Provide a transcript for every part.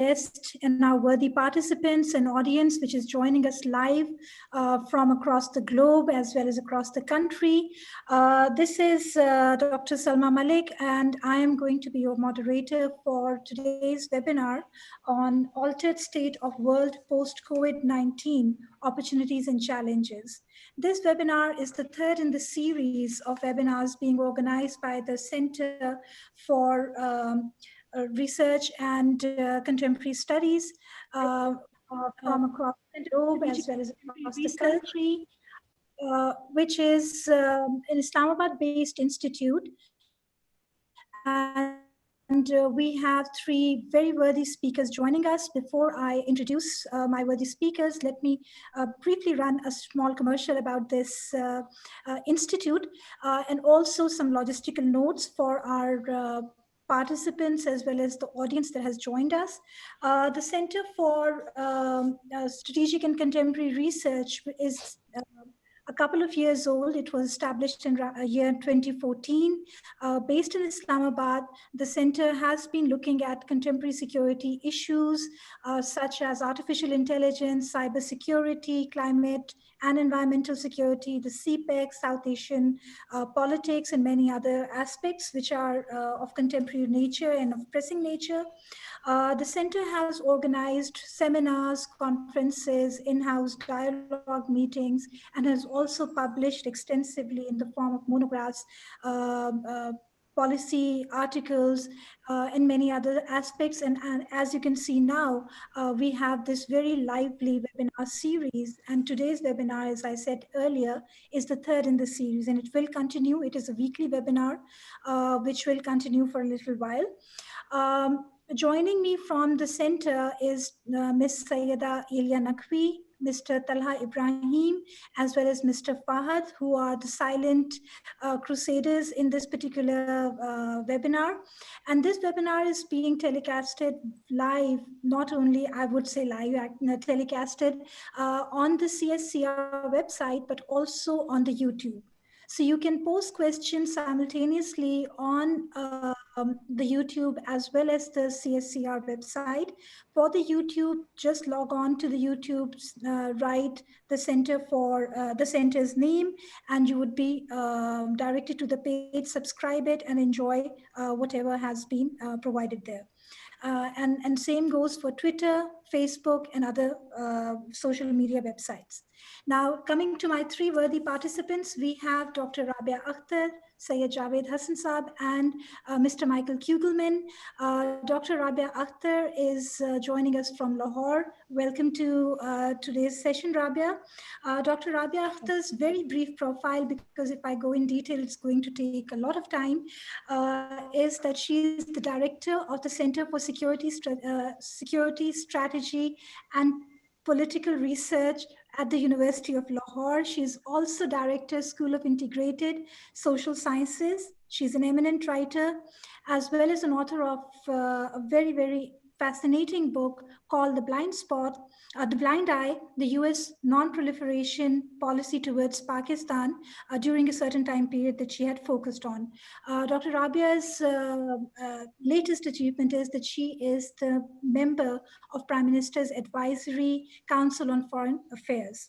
guest and our worthy participants and audience, which is joining us live from across the globe as well as across the country. This is Dr. Salma Malik, and I am going to be your moderator for today's webinar on Altered State of World Post-COVID-19, Opportunities and Challenges. This webinar is the third in the series of webinars being organized by the Center for Research and Contemporary Studies from across the globe as well as across the country, which is an Islamabad-based institute. And we have three very worthy speakers joining us. Before I introduce my worthy speakers, let me briefly run a small commercial about this institute and also some logistical notes for our participants as well as the audience that has joined us. The Center for Strategic and Contemporary Research is a couple of years old. It was established in year 2014. Based in Islamabad, the center has been looking at contemporary security issues such as artificial intelligence, cybersecurity, climate and environmental security, the CPEC, South Asian politics, and many other aspects which are of contemporary nature and of pressing nature. The center has organized seminars, conferences, in-house dialogue meetings, and has also published extensively in the form of monographs, policy articles, and many other aspects. And as you can see now, we have this very lively webinar series. And today's webinar, as I said earlier, is the third in the series, and it will continue. It is a weekly webinar, which will continue for a little while. Joining me from the center is Ms. Sayyida Ilya Naqvi, Mr. Talha Ibrahim, as well as Mr. Fahad, who are the silent crusaders in this particular webinar. And this webinar is being telecasted live, not only, I would say live, telecasted on the CSCR website, but also on the YouTube. So you can post questions simultaneously on the YouTube as well as the CSCR website. For the YouTube, just log on to the YouTube, write the center for the center's name, and you would be directed to the page, subscribe it, and enjoy whatever has been provided there. And same goes for Twitter, Facebook, and other social media websites. Now, coming to my three worthy participants, we have Dr. Rabia Akhtar, Syed Javed Hassan Saab, and Mr. Michael Kugelman. Dr. Rabia Akhtar is joining us from Lahore. Welcome to today's session, Rabia. Dr. Rabia Akhtar's very brief profile, because if I go in detail, it's going to take a lot of time, is that she is the director of the Center for Security Strategy and Political Research at the University of Lahore. She's also director, School of Integrated Social Sciences. She's an eminent writer, as well as an author of a very, very fascinating book called The Blind Eye, the US Non-Proliferation Policy Towards Pakistan during a certain time period that she had focused on. Dr. Rabia's latest achievement is that she is the member of Prime Minister's Advisory Council on Foreign Affairs.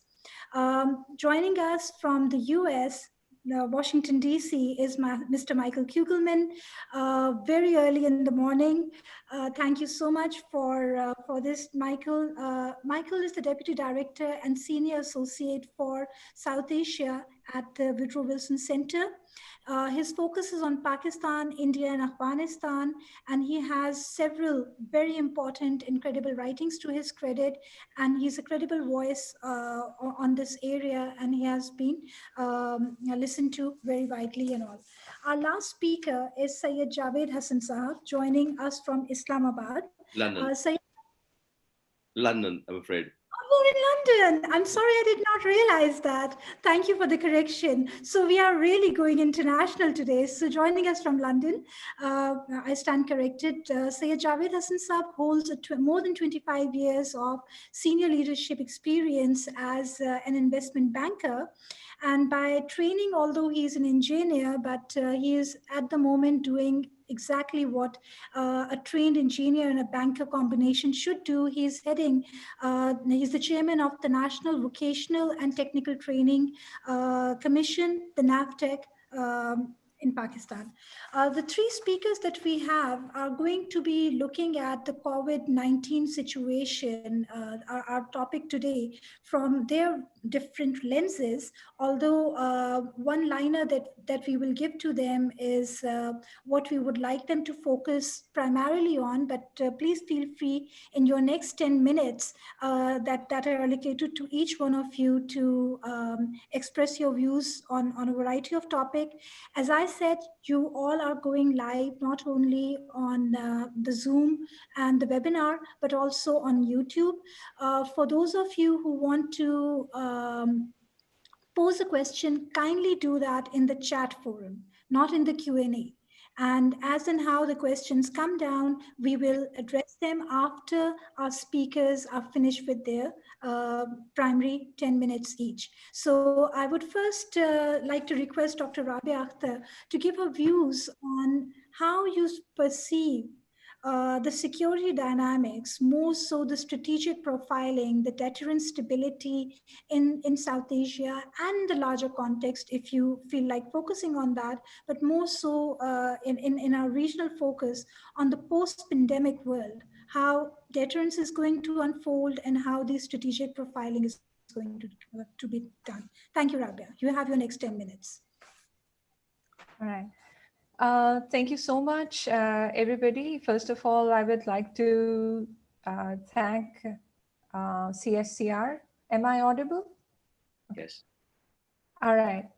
Joining us from the US, Washington, D.C. is Mr. Michael Kugelman, very early in the morning. Thank you so much for this, Michael. Michael is the Deputy Director and Senior Associate for South Asia at the Woodrow Wilson Center. His focus is on Pakistan, India, and Afghanistan, and he has several very important, incredible writings to his credit, and he's a credible voice on this area, and he has been listened to very widely and all. Our last speaker is Syed Javed Hassan Saab, joining us from Islamabad. London. London, I'm afraid. Oh, in London. I'm sorry, I did not realize that. Thank you for the correction. So we are really going international today. So joining us from London, I stand corrected. Syed Javed Hassan Saab holds more than 25 years of senior leadership experience as an investment banker. And by training, although he is an engineer, but he is at the moment doing exactly what a trained engineer and a banker combination should do. He's the chairman of the National Vocational and Technical Training Commission, the NAVTEC. In Pakistan. The three speakers that we have are going to be looking at the COVID-19 situation, our topic today, from their different lenses. Although one liner that we will give to them is what we would like them to focus primarily on, but please feel free in your next 10 minutes that are allocated to each one of you to express your views on a variety of topics. As I said, you all are going live not only on the Zoom and the webinar, but also on YouTube. For those of you who want to pose a question, kindly do that in the chat forum, not in the Q&A. And as and how the questions come down, we will address them after our speakers are finished with their primary 10 minutes each. So I would first like to request Dr. Rabia Akhtar to give her views on how you perceive the security dynamics, more so the strategic profiling, the deterrent stability in South Asia and the larger context, if you feel like focusing on that, but more so in our regional focus on the post-pandemic world, how deterrence is going to unfold and how the strategic profiling is going to be done. Thank you, Rabia. You have your next 10 minutes. All right. Thank you so much, everybody. First of all, I would like to thank CSCR. Am I audible? Yes. All right.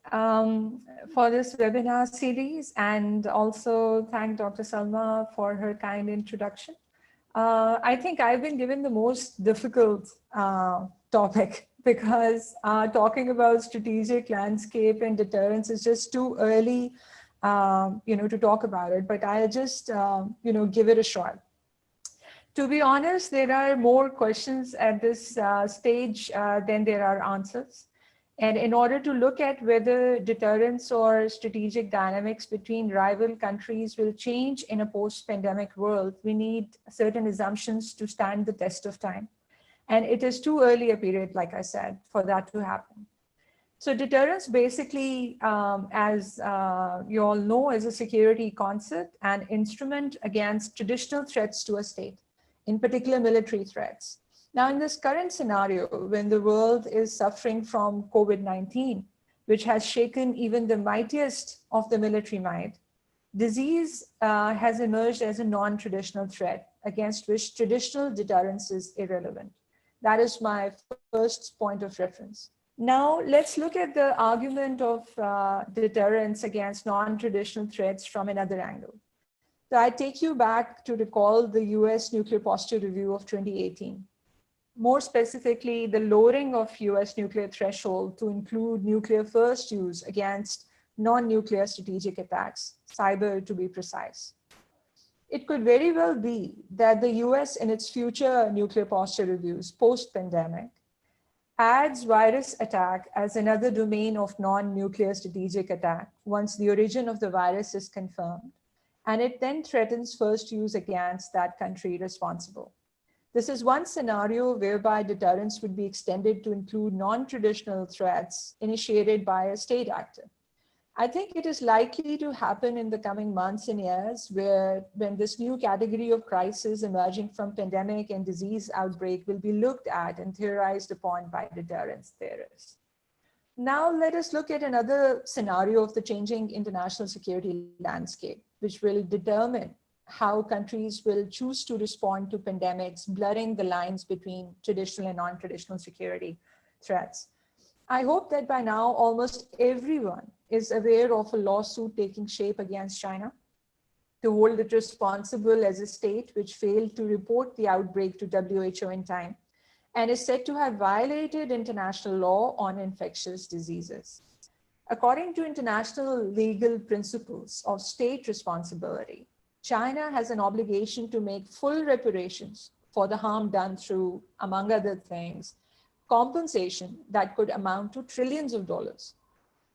For this webinar series, and also thank Dr. Salma for her kind introduction. I think I've been given the most difficult topic because talking about strategic landscape and deterrence is just too early, to talk about it. But I'll just, give it a shot. To be honest, there are more questions at this stage than there are answers. And in order to look at whether deterrence or strategic dynamics between rival countries will change in a post-pandemic world, we need certain assumptions to stand the test of time. And it is too early a period, like I said, for that to happen. So deterrence basically, as you all know, is a security concept and instrument against traditional threats to a state, in particular military threats. Now, in this current scenario, when the world is suffering from COVID-19, which has shaken even the mightiest of the military might, disease has emerged as a non-traditional threat against which traditional deterrence is irrelevant. That is my first point of reference. Now, let's look at the argument of deterrence against non-traditional threats from another angle. So I take you back to recall the US Nuclear Posture Review of 2018. More specifically, the lowering of US nuclear threshold to include nuclear first use against non-nuclear strategic attacks, cyber to be precise. It could very well be that the US in its future nuclear posture reviews post-pandemic adds virus attack as another domain of non-nuclear strategic attack once the origin of the virus is confirmed, and it then threatens first use against that country responsible. This is one scenario whereby deterrence would be extended to include non-traditional threats initiated by a state actor. I think it is likely to happen in the coming months and years when this new category of crisis emerging from pandemic and disease outbreak will be looked at and theorized upon by deterrence theorists. Now let us look at another scenario of the changing international security landscape, which will determine how countries will choose to respond to pandemics, blurring the lines between traditional and non-traditional security threats. I hope that by now almost everyone is aware of a lawsuit taking shape against China to hold it responsible as a state which failed to report the outbreak to WHO in time and is said to have violated international law on infectious diseases. According to international legal principles of state responsibility, China has an obligation to make full reparations for the harm done through, among other things, compensation that could amount to trillions of dollars.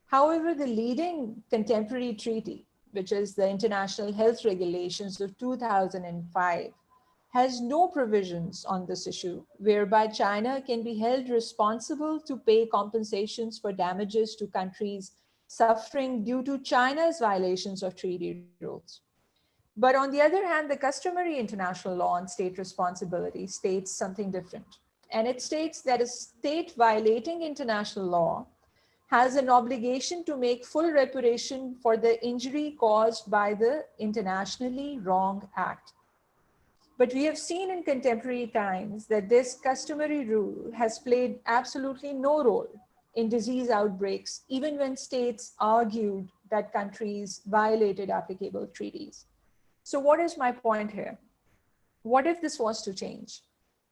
However, the leading contemporary treaty, which is the International Health Regulations of 2005, has no provisions on this issue, whereby China can be held responsible to pay compensations for damages to countries suffering due to China's violations of treaty rules. But on the other hand, the customary international law on state responsibility states something different. And it states that a state violating international law has an obligation to make full reparation for the injury caused by the internationally wrong act. But we have seen in contemporary times that this customary rule has played absolutely no role in disease outbreaks, even when states argued that countries violated applicable treaties. So, what is my point here? What if this was to change?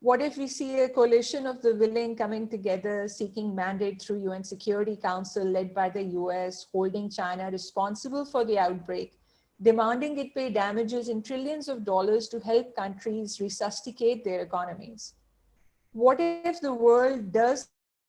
What if we see a coalition of the willing coming together, seeking mandate through UN Security Council led by the US, holding China responsible for the outbreak, demanding it pay damages in trillions of dollars to help countries resuscitate their economies? What if the world does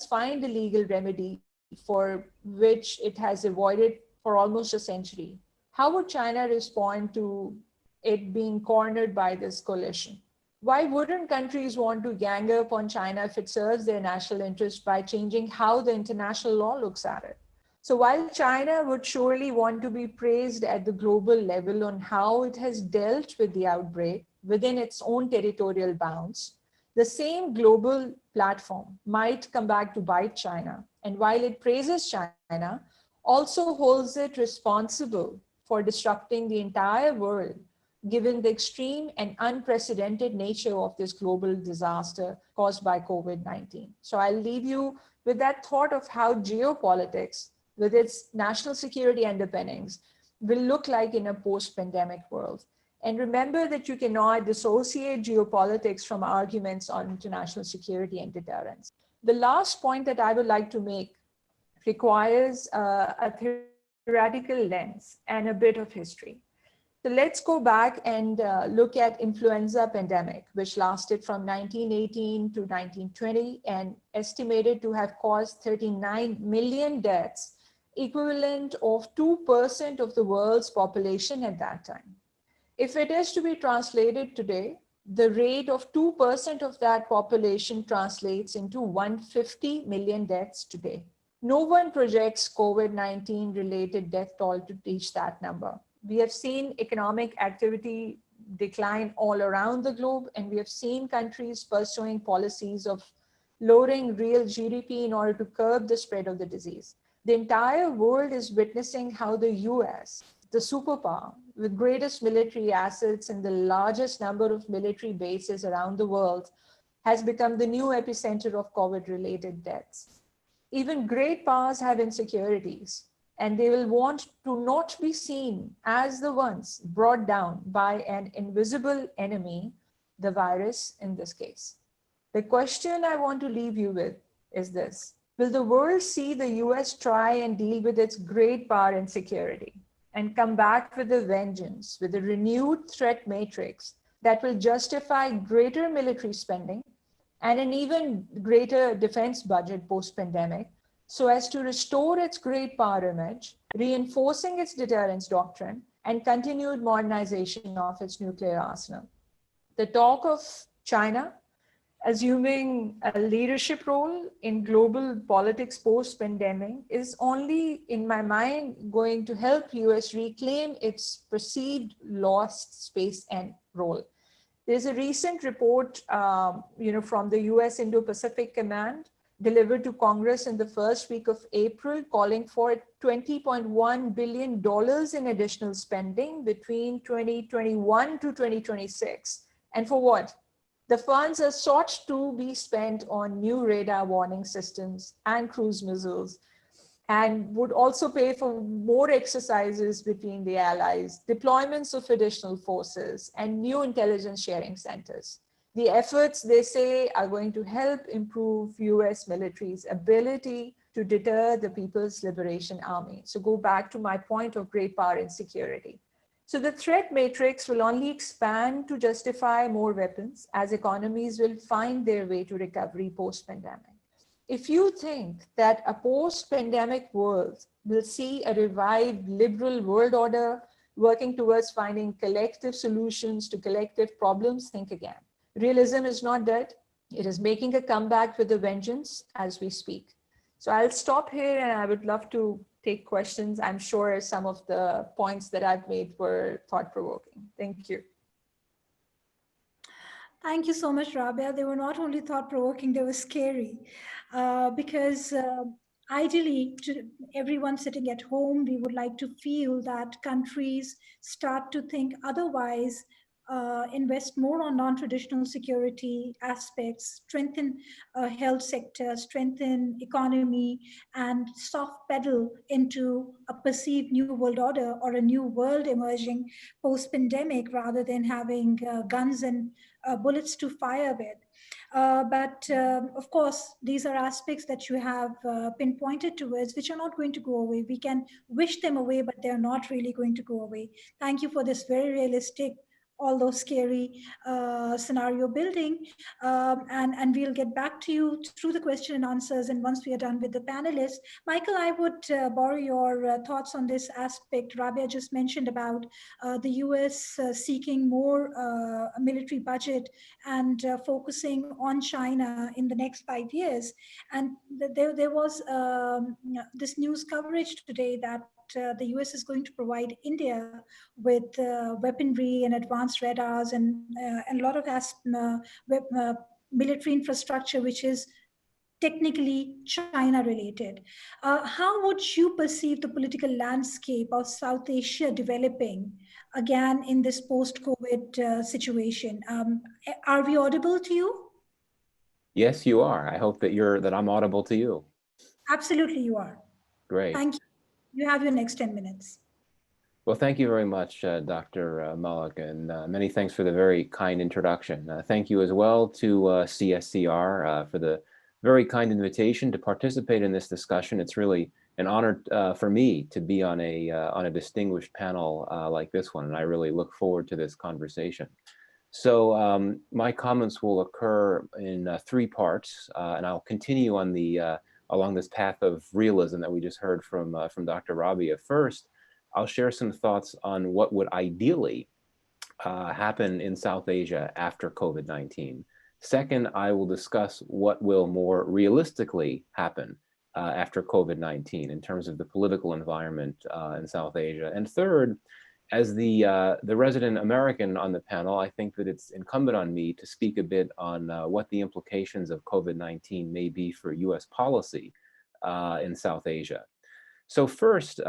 find a legal remedy for which it has avoided for almost a century? How would China respond to it being cornered by this coalition? Why wouldn't countries want to gang up on China if it serves their national interest by changing how the international law looks at it? So while China would surely want to be praised at the global level on how it has dealt with the outbreak within its own territorial bounds, the same global platform might come back to bite China. And while it praises China, also holds it responsible for disrupting the entire world given the extreme and unprecedented nature of this global disaster caused by COVID-19. So I'll leave you with that thought of how geopolitics, with its national security underpinnings, will look like in a post-pandemic world. And remember that you cannot dissociate geopolitics from arguments on international security and deterrence. The last point that I would like to make requires a theoretical lens and a bit of history. So let's go back and look at influenza pandemic, which lasted from 1918 to 1920 and estimated to have caused 39 million deaths, equivalent of 2% of the world's population at that time. If it is to be translated today, the rate of 2% of that population translates into 150 million deaths today. No one projects COVID-19 related death toll to reach that number. We have seen economic activity decline all around the globe, and we have seen countries pursuing policies of lowering real GDP in order to curb the spread of the disease. The entire world is witnessing how the US, the superpower with greatest military assets and the largest number of military bases around the world, has become the new epicenter of COVID-related deaths. Even great powers have insecurities, and they will want to not be seen as the ones brought down by an invisible enemy, the virus in this case. The question I want to leave you with is this: will the world see the US try and deal with its great power insecurity and come back with a vengeance, with a renewed threat matrix that will justify greater military spending and an even greater defense budget post-pandemic, so as to restore its great power image, reinforcing its deterrence doctrine, and continued modernization of its nuclear arsenal? The talk of China assuming a leadership role in global politics post-pandemic is only, in my mind, going to help US reclaim its perceived lost space and role. There's a recent report from the US Indo-Pacific Command delivered to Congress in the first week of April, calling for $20.1 billion in additional spending between 2021 to 2026. And for what? The funds are sought to be spent on new radar warning systems and cruise missiles, and would also pay for more exercises between the allies, deployments of additional forces, and new intelligence sharing centers. The efforts, they say, are going to help improve US military's ability to deter the People's Liberation Army. So go back to my point of great power insecurity. So the threat matrix will only expand to justify more weapons as economies will find their way to recovery post-pandemic. If you think that a post-pandemic world will see a revived liberal world order, working towards finding collective solutions to collective problems, think again. Realism is not dead. It is making a comeback with a vengeance as we speak. So I'll stop here and I would love to take questions. I'm sure some of the points that I've made were thought-provoking. Thank you. Thank you so much, Rabia. They were not only thought provoking, they were scary. Because ideally, to everyone sitting at home, we would like to feel that countries start to think otherwise, invest more on non traditional security aspects, strengthen health sector, strengthen economy, and soft pedal into a perceived new world order or a new world emerging post pandemic rather than having guns and bullets to fire with. But of course, these are aspects that you have pinpointed towards, which are not going to go away. We can wish them away, but they're not really going to go away. Thank you for this very realistic, although scary scenario building. And we'll get back to you through the question and answers. And once we are done with the panelists, Michael, I would borrow your thoughts on this aspect. Rabia just mentioned about the US seeking more military budget and focusing on China in the next 5 years. And there was this news coverage today that the US is going to provide India with weaponry and advanced radars and a lot of military infrastructure, which is technically China related. How would you perceive the political landscape of South Asia developing again in this post COVID situation? Are we audible to you? Yes, you are. I hope that I'm audible to you. Absolutely, you are. Great. Thank you. You have your next 10 minutes. Well, thank you very much, Dr. Malik, and many thanks for the very kind introduction. Thank you as well to CSCR for the very kind invitation to participate in this discussion. It's really an honor for me to be on a distinguished panel like this one, and I really look forward to this conversation. So my comments will occur in three parts, and I'll continue on along this path of realism that we just heard from Dr. Rabia. First, I'll share some thoughts on what would ideally happen in South Asia after COVID-19. Second, I will discuss what will more realistically happen after COVID-19 in terms of the political environment in South Asia. And third, as the resident American on the panel, I think that it's incumbent on me to speak a bit on what the implications of COVID-19 may be for US policy in South Asia. So first,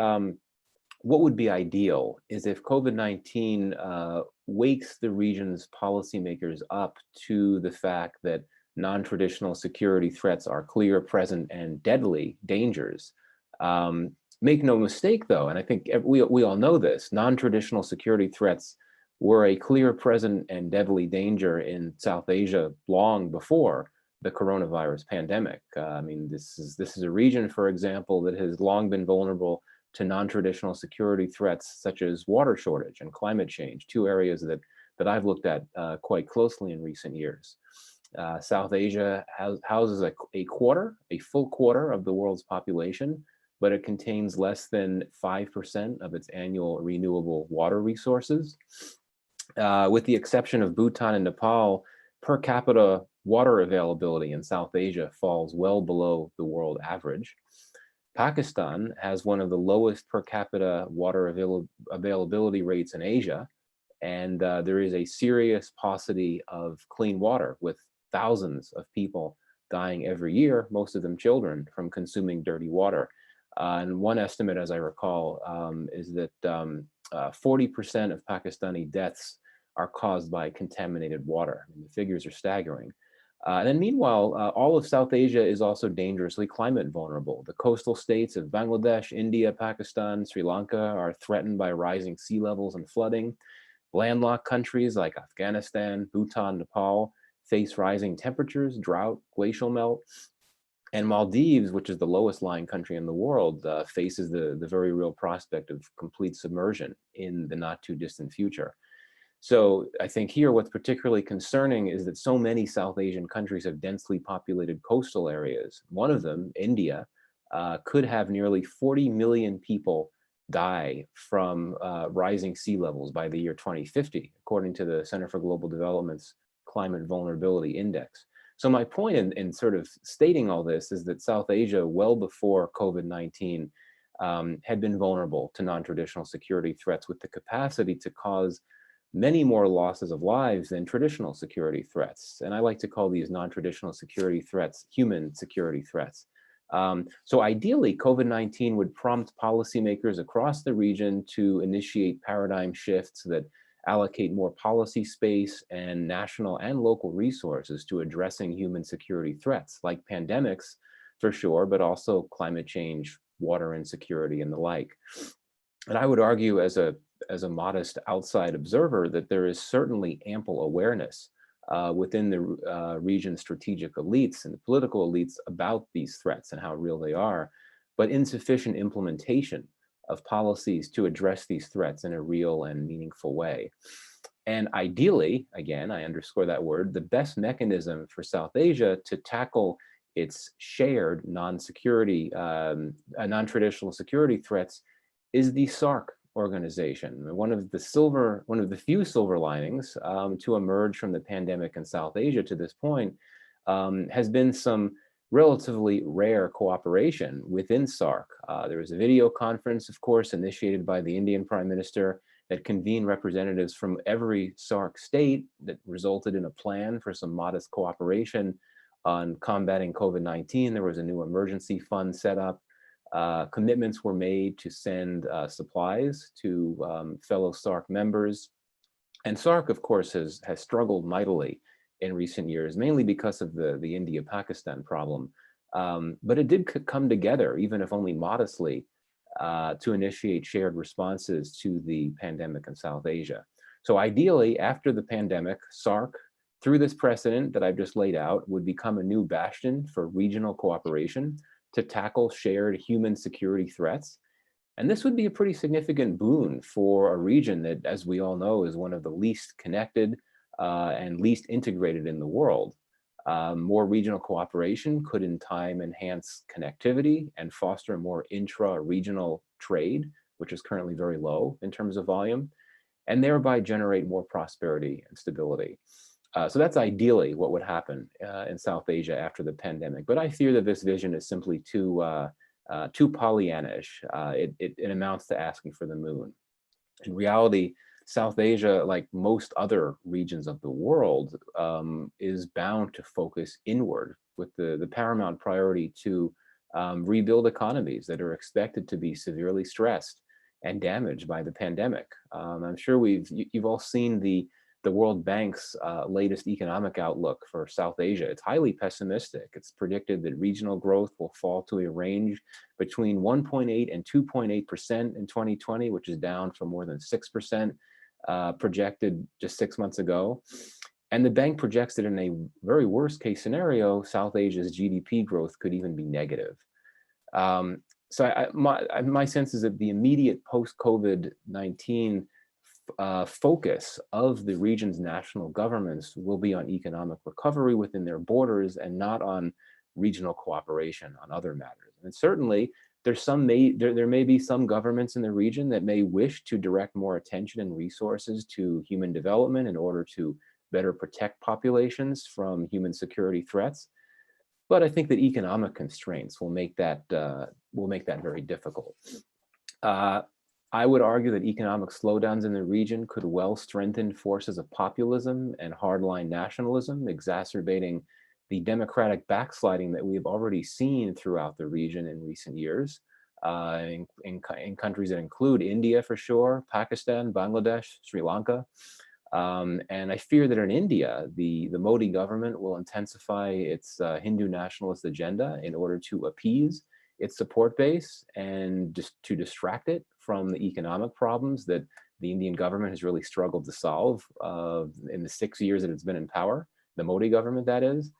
what would be ideal is if COVID-19 wakes the region's policymakers up to the fact that non-traditional security threats are clear, present, and deadly dangers. Make no mistake, though, and I think we all know this, non-traditional security threats were a clear, present, and deadly danger in South Asia long before the coronavirus pandemic. I mean, this is a region, for example, that has long been vulnerable to non-traditional security threats such as water shortage and climate change, two areas that I've looked at quite closely in recent years. South Asia houses a full quarter of the world's population, but it contains less than 5% of its annual renewable water resources. With the exception of Bhutan and Nepal, per capita water availability in South Asia falls well below the world average. Pakistan has one of the lowest per capita water availability rates in Asia, and there is a serious paucity of clean water, with thousands of people dying every year, most of them children, from consuming dirty water. And one estimate, as I recall, is that 40% of Pakistani deaths are caused by contaminated water. I mean, the figures are staggering. And then meanwhile, all of South Asia is also dangerously climate vulnerable. The coastal states of Bangladesh, India, Pakistan, Sri Lanka are threatened by rising sea levels and flooding. Landlocked countries like Afghanistan, Bhutan, Nepal face rising temperatures, drought, glacial melt. And Maldives, which is the lowest lying country in the world, faces the very real prospect of complete submersion in the not too distant future. So I think here what's particularly concerning is that so many South Asian countries have densely populated coastal areas. One of them, India, could have nearly 40 million people die from rising sea levels by the year 2050, according to the Center for Global Development's Climate Vulnerability Index. So my point in sort of stating all this is that South Asia, well before COVID-19, had been vulnerable to non-traditional security threats with the capacity to cause many more losses of lives than traditional security threats. And I like to call these non-traditional security threats human security threats. So ideally, COVID-19 would prompt policymakers across the region to initiate paradigm shifts that allocate more policy space and national and local resources to addressing human security threats like pandemics, for sure, but also climate change, water insecurity, and the like. And I would argue as a modest outside observer that there is certainly ample awareness within the region's strategic elites and the political elites about these threats and how real they are, but insufficient implementation of policies to address these threats in a real and meaningful way. And ideally, again, I underscore that word, the best mechanism for South Asia to tackle its shared non-security, non-traditional security threats is the SAARC organization. One of the few silver linings to emerge from the pandemic in South Asia to this point has been some relatively rare cooperation within SAARC. There was a video conference, of course, initiated by the Indian Prime Minister that convened representatives from every SAARC state that resulted in a plan for some modest cooperation on combating COVID-19. There was a new emergency fund set up. Commitments were made to send supplies to fellow SAARC members. And SAARC, of course, has struggled mightily in recent years, mainly because of the India-Pakistan problem. But it did come together, even if only modestly, to initiate shared responses to the pandemic in South Asia. So ideally, after the pandemic, SAARC, through this precedent that I've just laid out, would become a new bastion for regional cooperation to tackle shared human security threats. And this would be a pretty significant boon for a region that, as we all know, is one of the least connected and least integrated in the world. More regional cooperation could in time enhance connectivity and foster more intra-regional trade, which is currently very low in terms of volume, and thereby generate more prosperity and stability. So that's ideally what would happen in South Asia after the pandemic. But I fear that this vision is simply too Pollyannish. It amounts to asking for the moon. In reality, South Asia, like most other regions of the world, is bound to focus inward with the paramount priority to rebuild economies that are expected to be severely stressed and damaged by the pandemic. I'm sure you've all seen the World Bank's latest economic outlook for South Asia. It's highly pessimistic. It's predicted that regional growth will fall to a range between 1.8 and 2.8% in 2020, which is down from more than 6% projected just 6 months ago. And the bank projects that in a very worst case scenario, South Asia's GDP growth could even be negative. So my sense is that the immediate post-COVID-19 focus of the region's national governments will be on economic recovery within their borders and not on regional cooperation on other matters. And certainly there may be some governments in the region that may wish to direct more attention and resources to human development in order to better protect populations from human security threats. But I think that economic constraints will make that very difficult. I would argue that economic slowdowns in the region could well strengthen forces of populism and hardline nationalism, exacerbating the democratic backsliding that we have already seen throughout the region in recent years, in countries that include India for sure, Pakistan, Bangladesh, Sri Lanka. And I fear that in India, the Modi government will intensify its Hindu nationalist agenda in order to appease its support base and just to distract it from the economic problems that the Indian government has really struggled to solve in the 6 years that it's been in power, the Modi government, that is.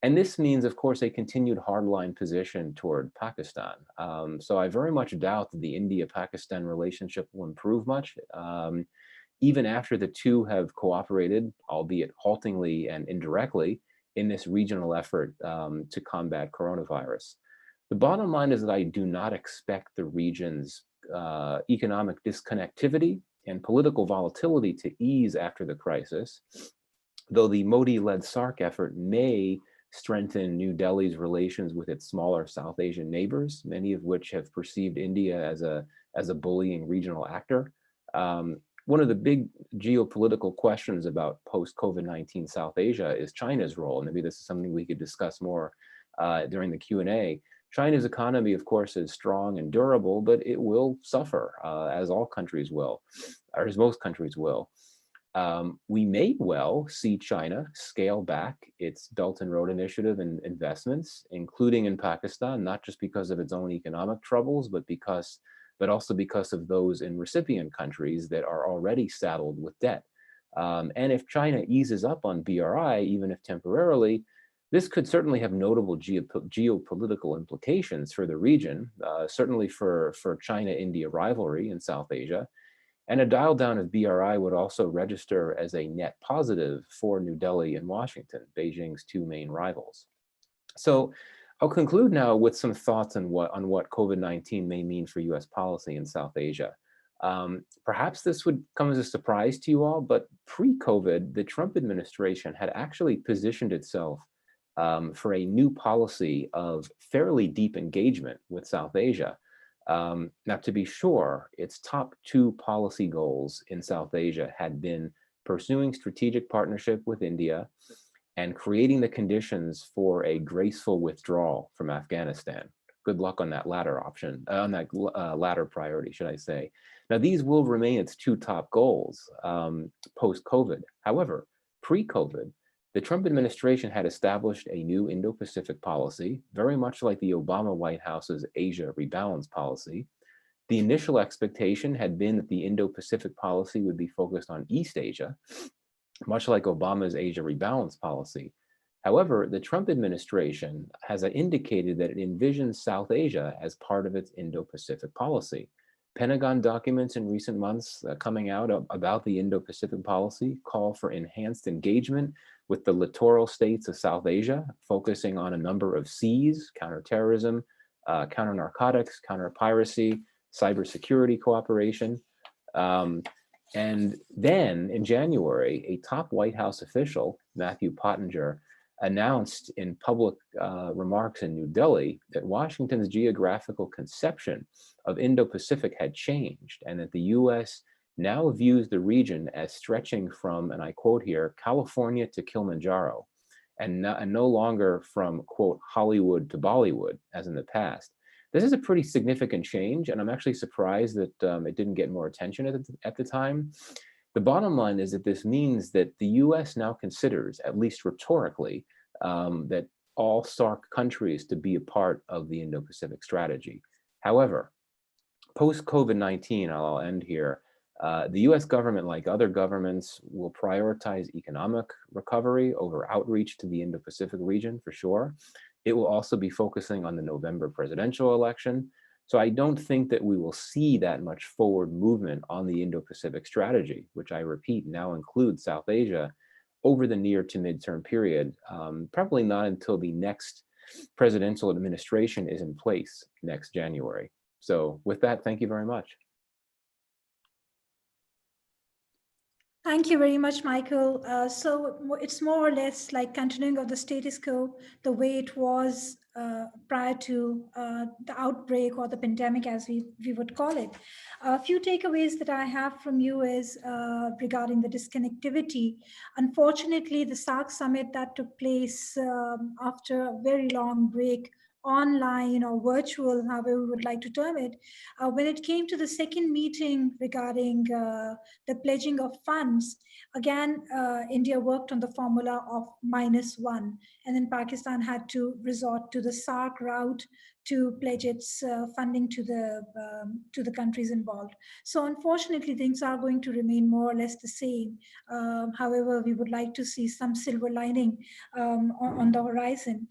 And this means, of course, a continued hardline position toward Pakistan. So I very much doubt that the India-Pakistan relationship will improve much, even after the two have cooperated, albeit haltingly and indirectly, in this regional effort to combat coronavirus. The bottom line is that I do not expect the region's economic disconnectivity and political volatility to ease after the crisis, though the Modi-led SAARC effort may strengthen New Delhi's relations with its smaller South Asian neighbors, many of which have perceived India as a bullying regional actor. One of the big geopolitical questions about post-COVID-19 South Asia is China's role. And maybe this is something we could discuss more during the Q&A. China's economy, of course, is strong and durable, but it will suffer, as all countries will, or as most countries will. We may well see China scale back its Belt and Road Initiative and investments, including in Pakistan, not just because of its own economic troubles, but also because of those in recipient countries that are already saddled with debt. And if China eases up on BRI, even if temporarily, this could certainly have notable geopolitical implications for the region, certainly for China-India rivalry in South Asia. And a dial down of BRI would also register as a net positive for New Delhi and Washington, Beijing's two main rivals. So I'll conclude now with some thoughts on what COVID-19 may mean for US policy in South Asia. Perhaps this would come as a surprise to you all, but pre-COVID, the Trump administration had actually positioned itself for a new policy of fairly deep engagement with South Asia. Now, to be sure, its top two policy goals in South Asia had been pursuing strategic partnership with India and creating the conditions for a graceful withdrawal from Afghanistan. Good luck on that latter option, on that latter priority, should I say. Now, these will remain its two top goals post-COVID. However, pre-COVID, the Trump administration had established a new Indo-Pacific policy, very much like the Obama White House's Asia rebalance policy. The initial expectation had been that the Indo-Pacific policy would be focused on East Asia, much like Obama's Asia rebalance policy. However, the Trump administration has indicated that it envisions South Asia as part of its Indo-Pacific policy. Pentagon documents in recent months coming out about the Indo-Pacific policy call for enhanced engagement with the littoral states of South Asia, focusing on a number of Cs: counterterrorism, counter-narcotics, counter-piracy, cybersecurity cooperation. And then in January, a top White House official, Matthew Pottinger, announced in public remarks in New Delhi that Washington's geographical conception of Indo-Pacific had changed and that the US now views the region as stretching from, and I quote here, California to Kilimanjaro, and no longer from, quote, Hollywood to Bollywood, as in the past. This is a pretty significant change, and I'm actually surprised that it didn't get more attention at the time. The bottom line is that this means that the US now considers, at least rhetorically, that all SAARC countries to be a part of the Indo-Pacific strategy. However, post-COVID-19, I'll end here, the US government, like other governments, will prioritize economic recovery over outreach to the Indo-Pacific region, for sure. It will also be focusing on the November presidential election. So I don't think that we will see that much forward movement on the Indo-Pacific strategy, which I repeat now includes South Asia, over the near to midterm period, probably not until the next presidential administration is in place next January. So with that, thank you very much. Thank you very much, Michael. So it's more or less like continuing of the status quo, the way it was prior to the outbreak or the pandemic, as we would call it. A few takeaways that I have from you is regarding the disconnectivity. Unfortunately, the SAARC summit that took place after a very long break, online or virtual, however we would like to term it, when it came to the second meeting regarding the pledging of funds, again, India worked on the formula of -1, and then Pakistan had to resort to the SAARC route to pledge its funding to the countries involved. So unfortunately, things are going to remain more or less the same. However, we would like to see some silver lining on the horizon.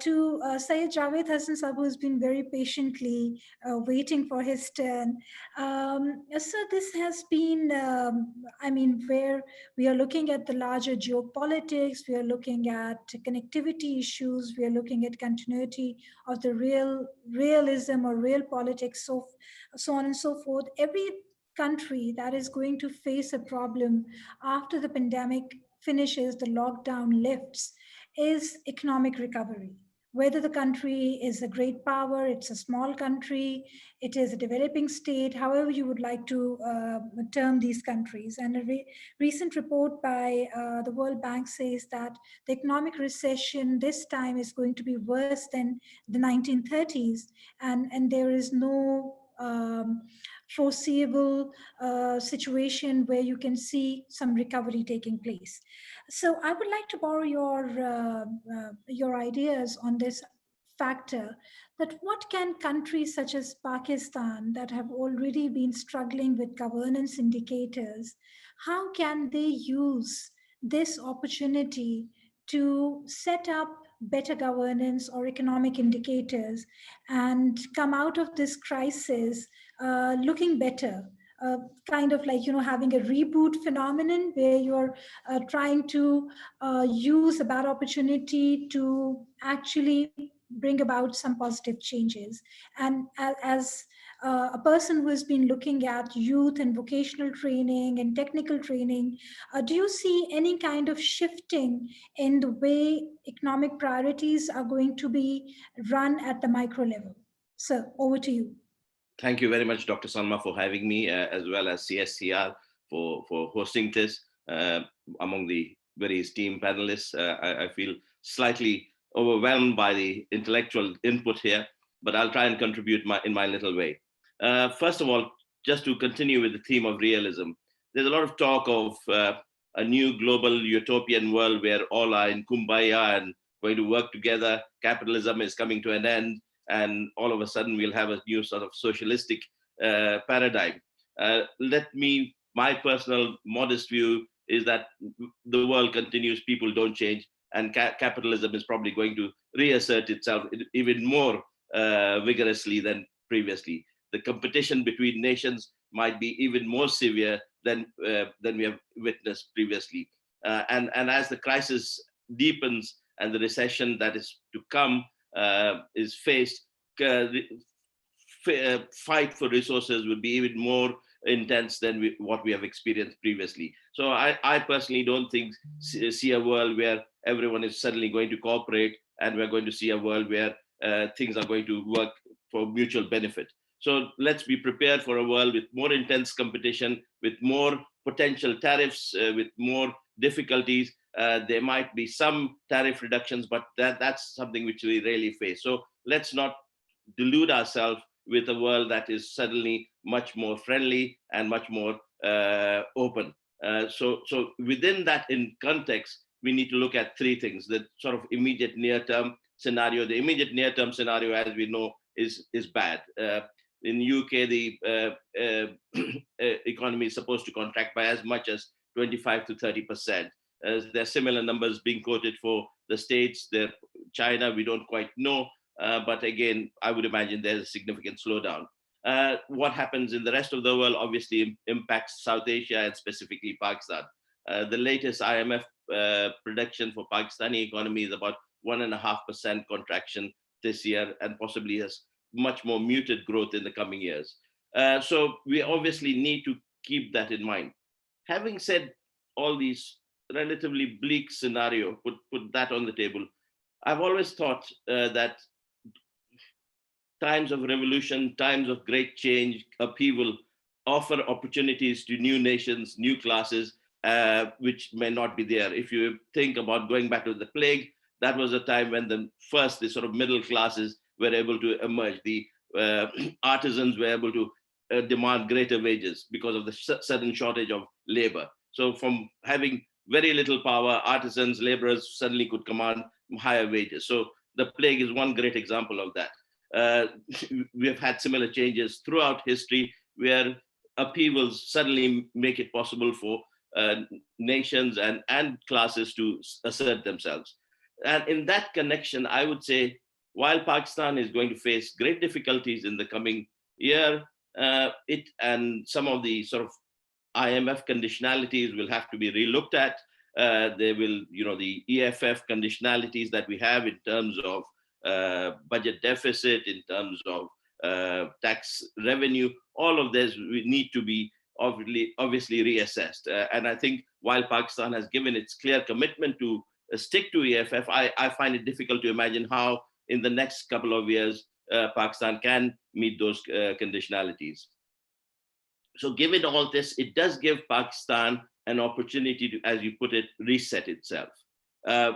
To Syed Javed Hassan Sab, who has been very patiently waiting for his turn. So this has been, where we are looking at the larger geopolitics, we are looking at connectivity issues, we are looking at continuity of the realism or real politics, so on and so forth. Every country that is going to face a problem after the pandemic finishes, the lockdown lifts, is economic recovery. Whether the country is a great power, it's a small country, it is a developing state, however you would like to term these countries. And a recent report by the World Bank says that the economic recession this time is going to be worse than the 1930s, and there is no foreseeable situation where you can see some recovery taking place. So I would like to borrow your ideas on this factor, that what can countries such as Pakistan that have already been struggling with governance indicators, how can they use this opportunity to set up better governance or economic indicators and come out of this crisis looking better? Kind of like, having a reboot phenomenon where you're trying to use a bad opportunity to actually bring about some positive changes. And as a person who has been looking at youth and vocational training and technical training, do you see any kind of shifting in the way economic priorities are going to be run at the micro level? So over to you. Thank you very much, Dr. Salma, for having me, as well as CSCR for hosting this. Among the very esteemed panelists, I feel slightly overwhelmed by the intellectual input here, but I'll try and contribute in my little way. First of all, just to continue with the theme of realism, there's a lot of talk of a new global utopian world where all are in kumbaya and going to work together. Capitalism is coming to an end, and all of a sudden we'll have a new sort of socialistic paradigm. My personal modest view is that the world continues, people don't change, and capitalism is probably going to reassert itself even more vigorously than previously. The competition between nations might be even more severe than we have witnessed previously. And as the crisis deepens and the recession that is to come is faced, the fight for resources will be even more intense than what we have experienced previously. So I personally don't see a world where everyone is suddenly going to cooperate, and we're going to see a world where things are going to work for mutual benefit. So let's be prepared for a world with more intense competition, with more potential tariffs, with more difficulties. There might be some tariff reductions, but that's something which we rarely face. So let's not delude ourselves with a world that is suddenly much more friendly and much more open. So within that, in context, we need to look at three things: the sort of immediate near-term scenario. The immediate near-term scenario, as we know, is bad. In UK, the economy is supposed to contract by as much as 25 to 30%. There are similar numbers being quoted for the States. China, we don't quite know. But again, I would imagine there's a significant slowdown. What happens in the rest of the world obviously impacts South Asia and specifically Pakistan. The latest IMF prediction for Pakistani economy is about 1.5% contraction this year, and possibly has much more muted growth in the coming years. So we obviously need to keep that in mind. Having said all these relatively bleak scenario, put that on the table, I've always thought that times of revolution, times of great change, upheaval, offer opportunities to new nations, new classes, which may not be there. If you think about going back to the plague, that was a time when the sort of middle classes were able to emerge. The artisans were able to demand greater wages because of the sudden shortage of labor. So from having very little power, artisans, laborers suddenly could command higher wages. So the plague is one great example of that. We have had similar changes throughout history where upheavals suddenly make it possible for nations and classes to assert themselves. And in that connection, I would say, while Pakistan is going to face great difficulties in the coming year, it and some of the sort of IMF conditionalities will have to be relooked at. There will, the EFF conditionalities that we have in terms of budget deficit, in terms of tax revenue. All of this we need to be obviously reassessed. And I think while Pakistan has given its clear commitment to stick to EFF, I find it difficult to imagine how in the next couple of years Pakistan can meet those conditionalities. So given all this, it does give Pakistan an opportunity to, as you put it, reset itself.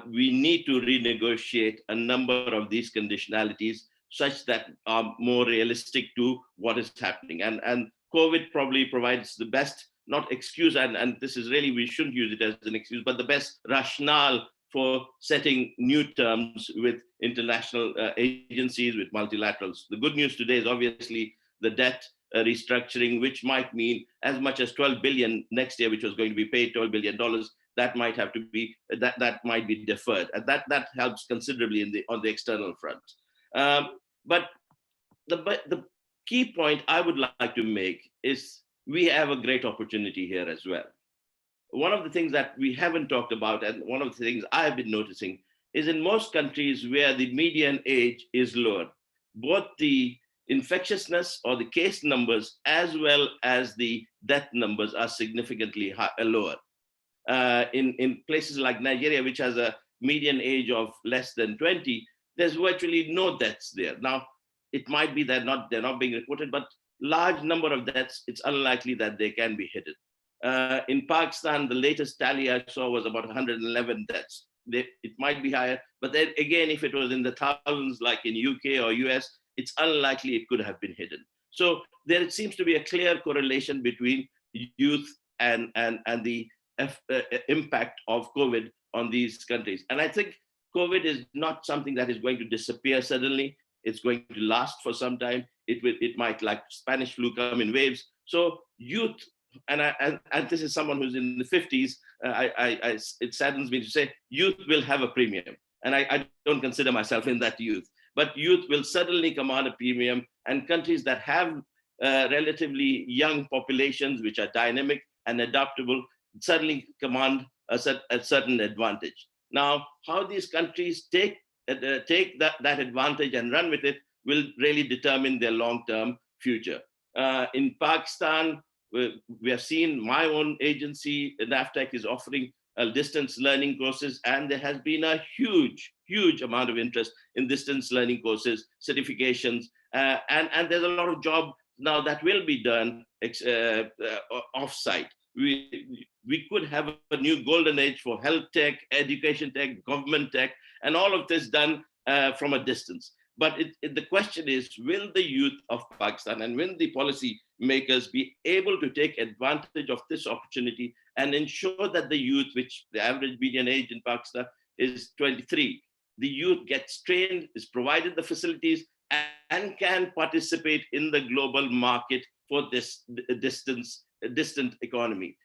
We need to renegotiate a number of these conditionalities such that are more realistic to what is happening. And COVID probably provides the best, not excuse, and this is really, we shouldn't use it as an excuse, but the best rationale for setting new terms with international agencies, with multilaterals. The good news today is obviously the debt restructuring, which might mean as much as 12 billion next year, which was going to be paid $12 billion, that might have to be, that might be deferred. And that helps considerably on the external front. But the key point I would like to make is we have a great opportunity here as well. One of the things that we haven't talked about, and one of the things I've been noticing, is in most countries where the median age is lower, both the infectiousness or the case numbers as well as the death numbers are significantly lower. In places like Nigeria, which has a median age of less than 20, there's virtually no deaths there. Now, it might be that they're not being reported, but large number of deaths, it's unlikely that they can be hidden. In Pakistan, the latest tally I saw was about 111 deaths. It might be higher, but then again, if it was in the thousands, like in UK or US, it's unlikely it could have been hidden. So there seems to be a clear correlation between youth and the impact of COVID on these countries. And I think COVID is not something that is going to disappear suddenly. It's going to last for some time. It might, like Spanish flu, come in waves. So youth, and this is someone who's in the 50s, it saddens me to say youth will have a premium. And I don't consider myself in that youth, but youth will certainly command a premium, and countries that have relatively young populations, which are dynamic and adaptable, certainly command a certain advantage. Now, how these countries take that advantage and run with it will really determine their long-term future. In Pakistan, we have seen my own agency, NAFTEC, is offering distance learning courses, and there has been a huge amount of interest in distance learning courses, certifications, and there's a lot of job now that will be done off-site. We could have a new golden age for health tech, education tech, government tech, and all of this done from a distance. But the question is, will the youth of Pakistan and will the policy makers be able to take advantage of this opportunity and ensure that the youth, which the average median age in Pakistan is 23, the youth gets trained, is provided the facilities, and can participate in the global market for this distant economy.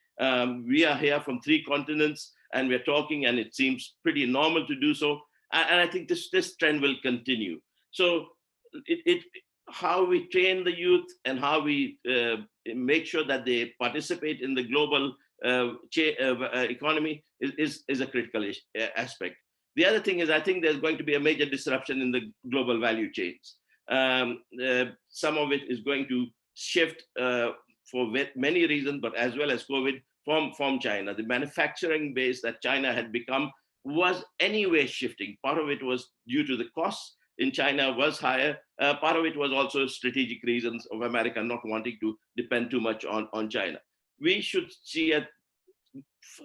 We are here from 3 continents, and we're talking, and it seems pretty normal to do so. And I think this trend will continue. So how we train the youth and how we make sure that they participate in the global economy is a critical aspect. The other thing is, I think there's going to be a major disruption in the global value chains. Some of it is going to shift for many reasons, but as well as COVID, from China. The manufacturing base that China had become was anyway shifting. Part of it was due to the costs in China was higher. Part of it was also strategic reasons of America not wanting to depend too much on China. We should see a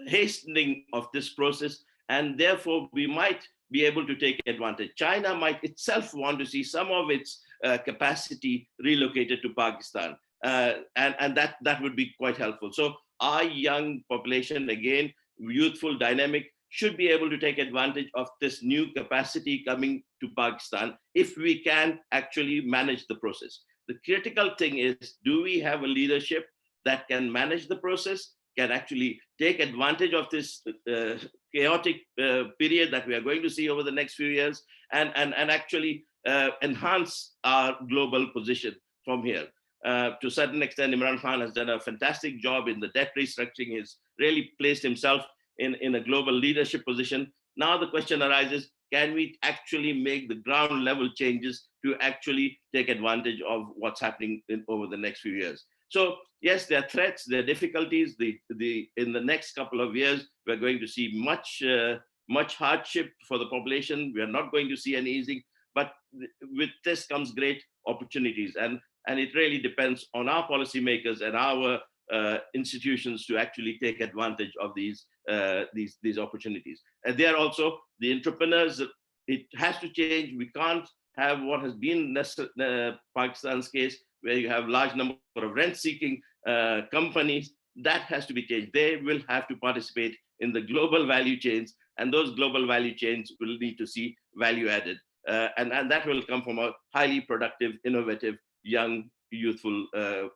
hastening of this process, and therefore we might be able to take advantage. China might itself want to see some of its capacity relocated to Pakistan, and that would be quite helpful. So our young population, again, youthful, dynamic, should be able to take advantage of this new capacity coming to Pakistan if we can actually manage the process. The critical thing is, do we have a leadership that can manage the process, can actually take advantage of this chaotic period that we are going to see over the next few years, and actually enhance our global position from here. To a certain extent, Imran Khan has done a fantastic job in the debt restructuring. He's really placed himself in a global leadership position. Now the question arises, can we actually make the ground level changes to actually take advantage of what's happening over the next few years. So yes, there are threats, there are difficulties. In the next couple of years, we're going to see much hardship for the population. We are not going to see any easing, but with this comes great opportunities. And it really depends on our policymakers and our institutions to actually take advantage of these opportunities. And they are also the entrepreneurs. It has to change. We can't have what has been Pakistan's case, where you have large number of rent-seeking companies. That has to be changed. They will have to participate in the global value chains, and those global value chains will need to see value added. And that will come from a highly productive, innovative, young, youthful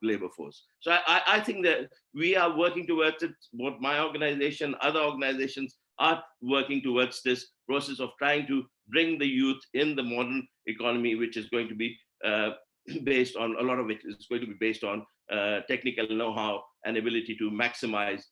labor force. So I think that we are working towards it. Both my organization, other organizations are working towards this process of trying to bring the youth in the modern economy, which is going to be based on, a lot of it is going to be based on technical know-how and ability to maximize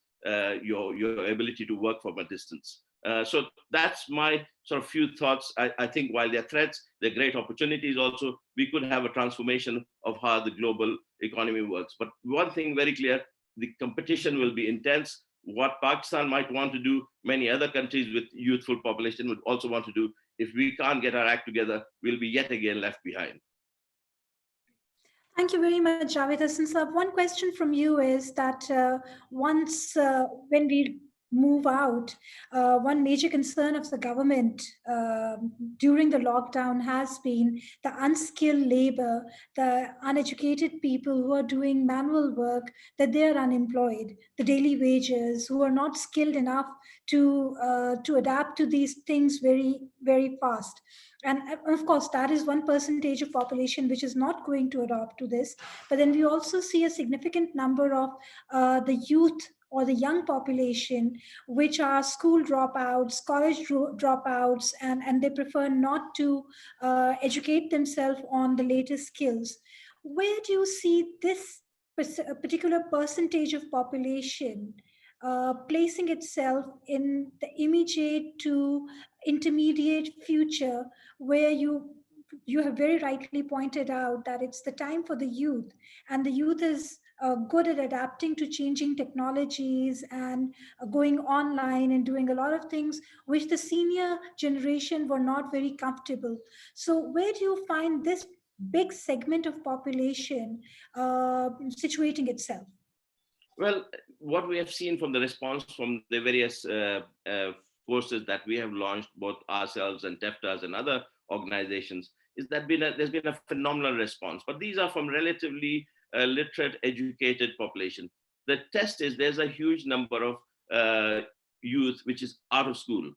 your ability to work from a distance. So that's my sort of few thoughts. I think while there are threats, there are great opportunities also. We could have a transformation of how the global economy works. But one thing very clear, the competition will be intense. What Pakistan might want to do, many other countries with youthful population would also want to do. If we can't get our act together, we'll be yet again left behind. Thank you very much, Javed Hassan Saab. One question from you is that when we move out, one major concern of the government during the lockdown has been the unskilled labor, the uneducated people who are doing manual work, that they are unemployed, the daily wages, who are not skilled enough to adapt to these things very, very fast. And of course, that is one percentage of population which is not going to adopt to this. But then we also see a significant number of the youth or the young population, which are school dropouts, college dropouts, and they prefer not to educate themselves on the latest skills. Where do you see this particular percentage of population placing itself in the immediate to intermediate future, where you have very rightly pointed out that it's the time for the youth, and the youth is good at adapting to changing technologies and going online and doing a lot of things which the senior generation were not very comfortable. So where do you find this big segment of population situating itself? Well, what we have seen from the response from the various courses that we have launched, both ourselves and TEFTAs and other organizations, is that there's been a phenomenal response. But these are from relatively literate, educated population. The test is there's a huge number of youth which is out of school,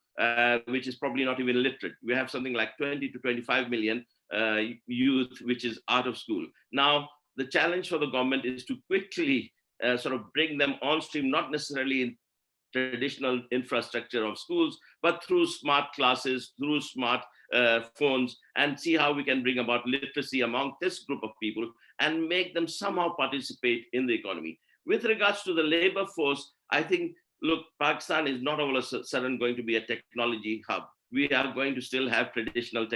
which is probably not even literate. We have something like 20 to 25 million youth which is out of school. Now, the challenge for the government is to quickly sort of bring them on stream, not necessarily in traditional infrastructure of schools, but through smart classes, through smart phones, and see how we can bring about literacy among this group of people and make them somehow participate in the economy. With regards to the labor force, I think, look, Pakistan is not all of a sudden going to be a technology hub. We are going to still have traditional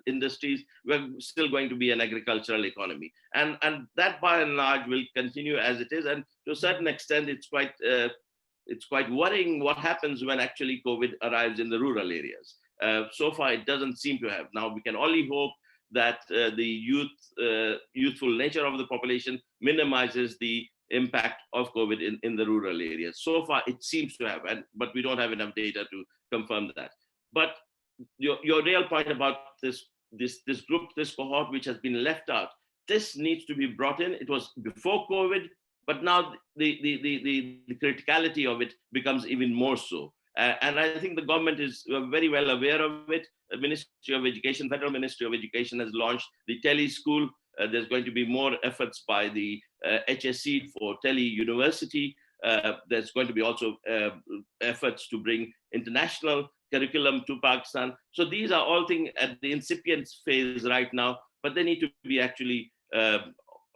industries. We're still going to be an agricultural economy. And that by and large will continue as it is. And to a certain extent, it's quite worrying what happens when actually COVID arrives in the rural areas. So far, it doesn't seem to have. Now, we can only hope that the youthful nature of the population minimizes the impact of COVID in the rural areas. So far, it seems to have, but we don't have enough data to confirm that. But your real point about this group, this cohort, which has been left out, this needs to be brought in. It was before COVID, but now the criticality of it becomes even more so. And I think the government is very well aware of it. The Ministry of Education, Federal Ministry of Education has launched the Tele School. There's going to be more efforts by the HSC for Tele University. There's going to be also efforts to bring international curriculum to Pakistan. So these are all things at the incipient phase right now, but they need to be actually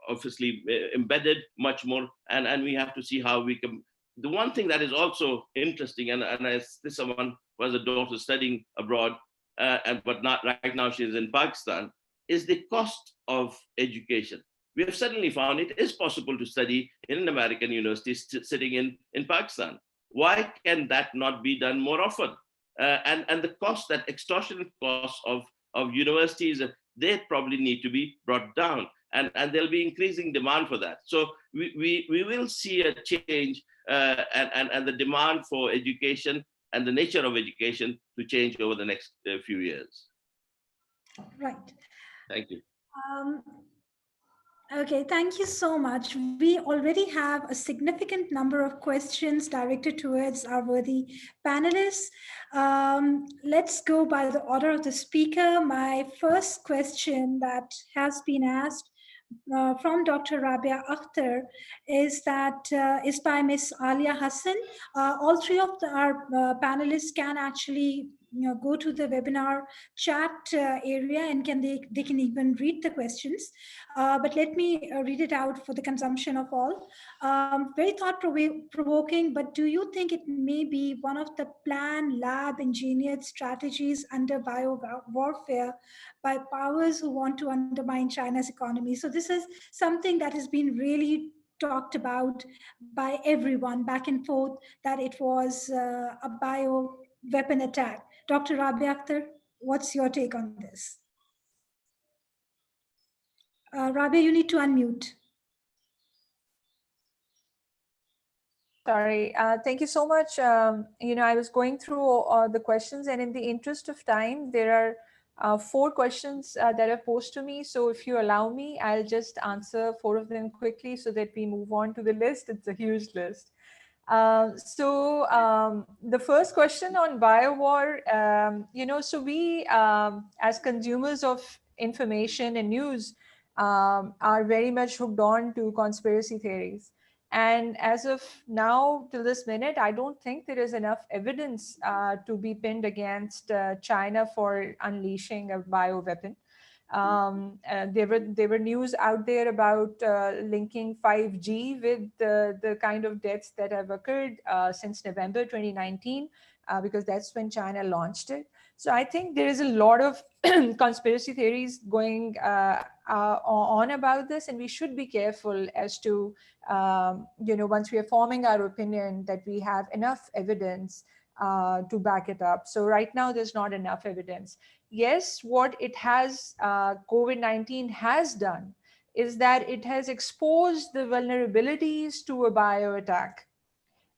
obviously embedded much more. And we have to see how we can. The one thing that is also interesting, and this is one was a daughter studying abroad, but not right now she's in Pakistan, is the cost of education. We have suddenly found it is possible to study in an American university sitting in Pakistan. Why can that not be done more often? And the cost, that extortionate cost of universities, they probably need to be brought down. And there'll be increasing demand for that. So we will see a change, and the demand for education and the nature of education to change over the next few years. Right. Thank you. Um, Okay, thank you so much. We already have a significant number of questions directed towards our worthy panelists. Let's go by the order of the speaker. My first question that has been asked from Dr. Rabia Akhtar is by Ms. Alia Hassan. All three of our panelists can actually go to the webinar chat area and they can even read the questions. But let me read it out for the consumption of all. Very thought-provoking, but do you think it may be one of the planned lab engineered strategies under bio warfare by powers who want to undermine China's economy? So this is something that has been really talked about by everyone back and forth, that it was a bio weapon attack. Dr. Rabi Akhtar, what's your take on this? Rabia, you need to unmute. Sorry, thank you so much. I was going through the questions, and in the interest of time, there are 4 questions that are posed to me. So if you allow me, I'll just answer 4 of them quickly so that we move on to the list. It's a huge list. The first question on biowar, so we, as consumers of information and news, are very much hooked on to conspiracy theories. And as of now, till this minute, I don't think there is enough evidence to be pinned against China for unleashing a bioweapon. There were news out there about linking 5G with the kind of deaths that have occurred since November 2019, because that's when China launched it. So I think there is a lot of conspiracy theories going on about this, and we should be careful as to, once we are forming our opinion, that we have enough evidence to back it up. So right now, there's not enough evidence. Yes, what it has, COVID-19 has done is that it has exposed the vulnerabilities to a bio attack.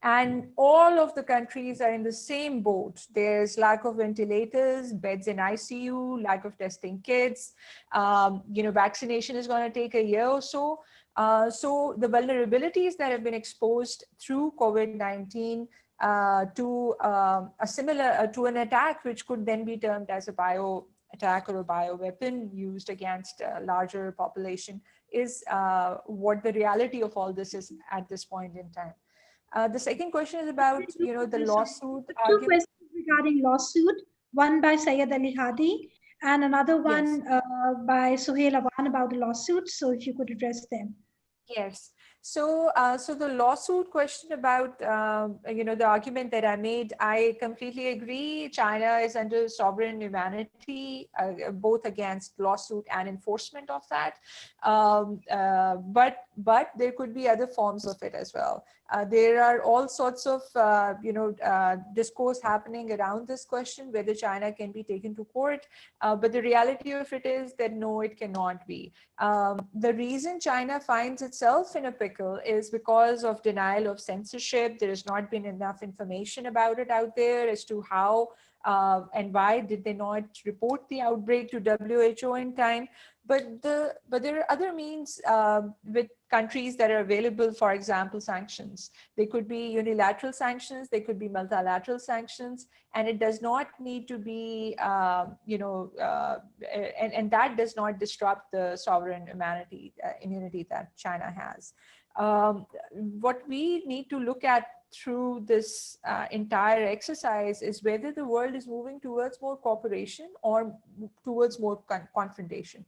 And all of the countries are in the same boat. There's lack of ventilators, beds in ICU, lack of testing kits. Vaccination is going to take a year or so. So the vulnerabilities that have been exposed through COVID-19 to an attack, which could then be termed as a bio attack or a bio weapon used against a larger population, is what the reality of all this is at this point in time. The second question is about, the lawsuit. Two questions regarding lawsuit, one by Syed Ali Hadi and another one by Suhail Awan about the lawsuit. So if you could address them. Yes. So the lawsuit question about, the argument that I made, I completely agree. China is under sovereign immunity, both against lawsuit and enforcement of that. But there could be other forms of it as well. There are all sorts of, discourse happening around this question, whether China can be taken to court. But the reality of it is that no, it cannot be. The reason China finds itself in a pickle is because of denial of censorship. There has not been enough information about it out there as to how and why did they not report the outbreak to WHO in time. But there are other means with countries that are available. For example, sanctions. They could be unilateral sanctions. They could be multilateral sanctions, and it does not need to be, and that does not disrupt the sovereign immunity that China has. What we need to look at through this entire exercise is whether the world is moving towards more cooperation or towards more confrontation.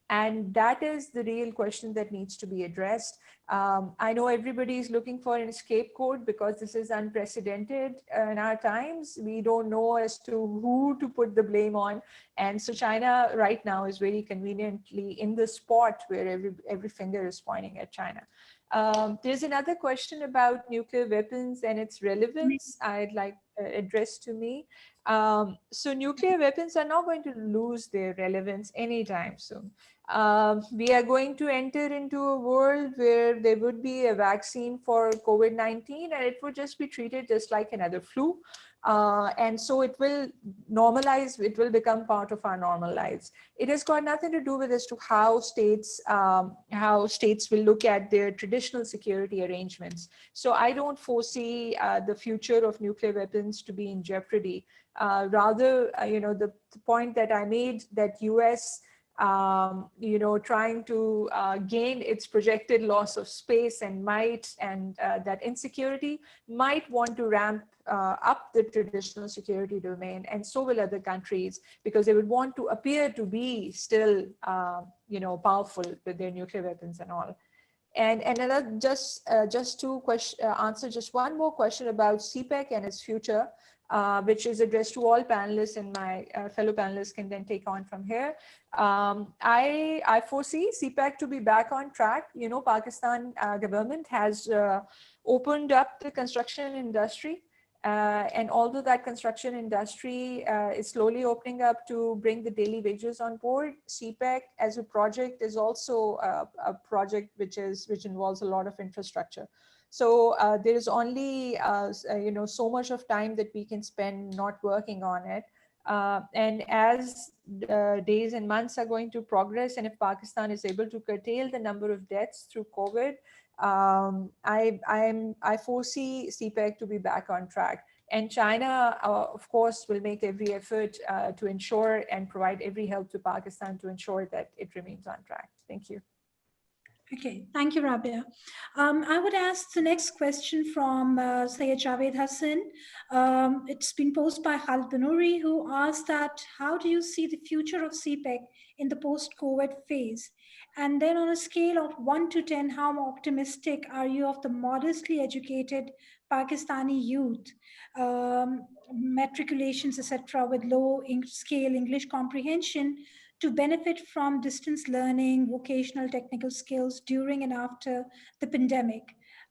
And that is the real question that needs to be addressed. I know everybody is looking for an scapegoat because this is unprecedented in our times. We don't know as to who to put the blame on. And so China right now is very conveniently in the spot where every finger is pointing at China. There's another question about nuclear weapons and its relevance I'd like addressed to me. So nuclear weapons are not going to lose their relevance anytime soon. We are going to enter into a world where there would be a vaccine for COVID-19 and it would just be treated just like another flu. And so it will normalize, it will become part of our normal lives. It has got nothing to do with as to how states will look at their traditional security arrangements. So I don't foresee the future of nuclear weapons to be in jeopardy. Rather, the point that I made, that US trying to gain its projected loss of space and might, and that insecurity might want to ramp up the traditional security domain, and so will other countries, because they would want to appear to be still, powerful with their nuclear weapons and all. And another, just to answer just one more question about CPEC and its future, which is addressed to all panelists, and my fellow panelists can then take on from here. I foresee CPEC to be back on track. Pakistan government has opened up the construction industry. And although that construction industry is slowly opening up to bring the daily wages on board, CPEC as a project is also a project which involves a lot of infrastructure. So there is only so much of time that we can spend not working on it. And as days and months are going to progress, and if Pakistan is able to curtail the number of deaths through COVID, I foresee CPEC to be back on track. And China, of course, will make every effort to ensure and provide every help to Pakistan to ensure that it remains on track. Thank you. Okay, thank you, Rabia. I would ask the next question from Syed Javed Hassan. It's been posed by Khalid Banouri, who asked that, how do you see the future of CPEC in the post-COVID phase? And then on a scale of 1 to 10, how optimistic are you of the modestly educated Pakistani youth, matriculations, etc., with low-scale English comprehension, to benefit from distance learning, vocational technical skills during and after the pandemic?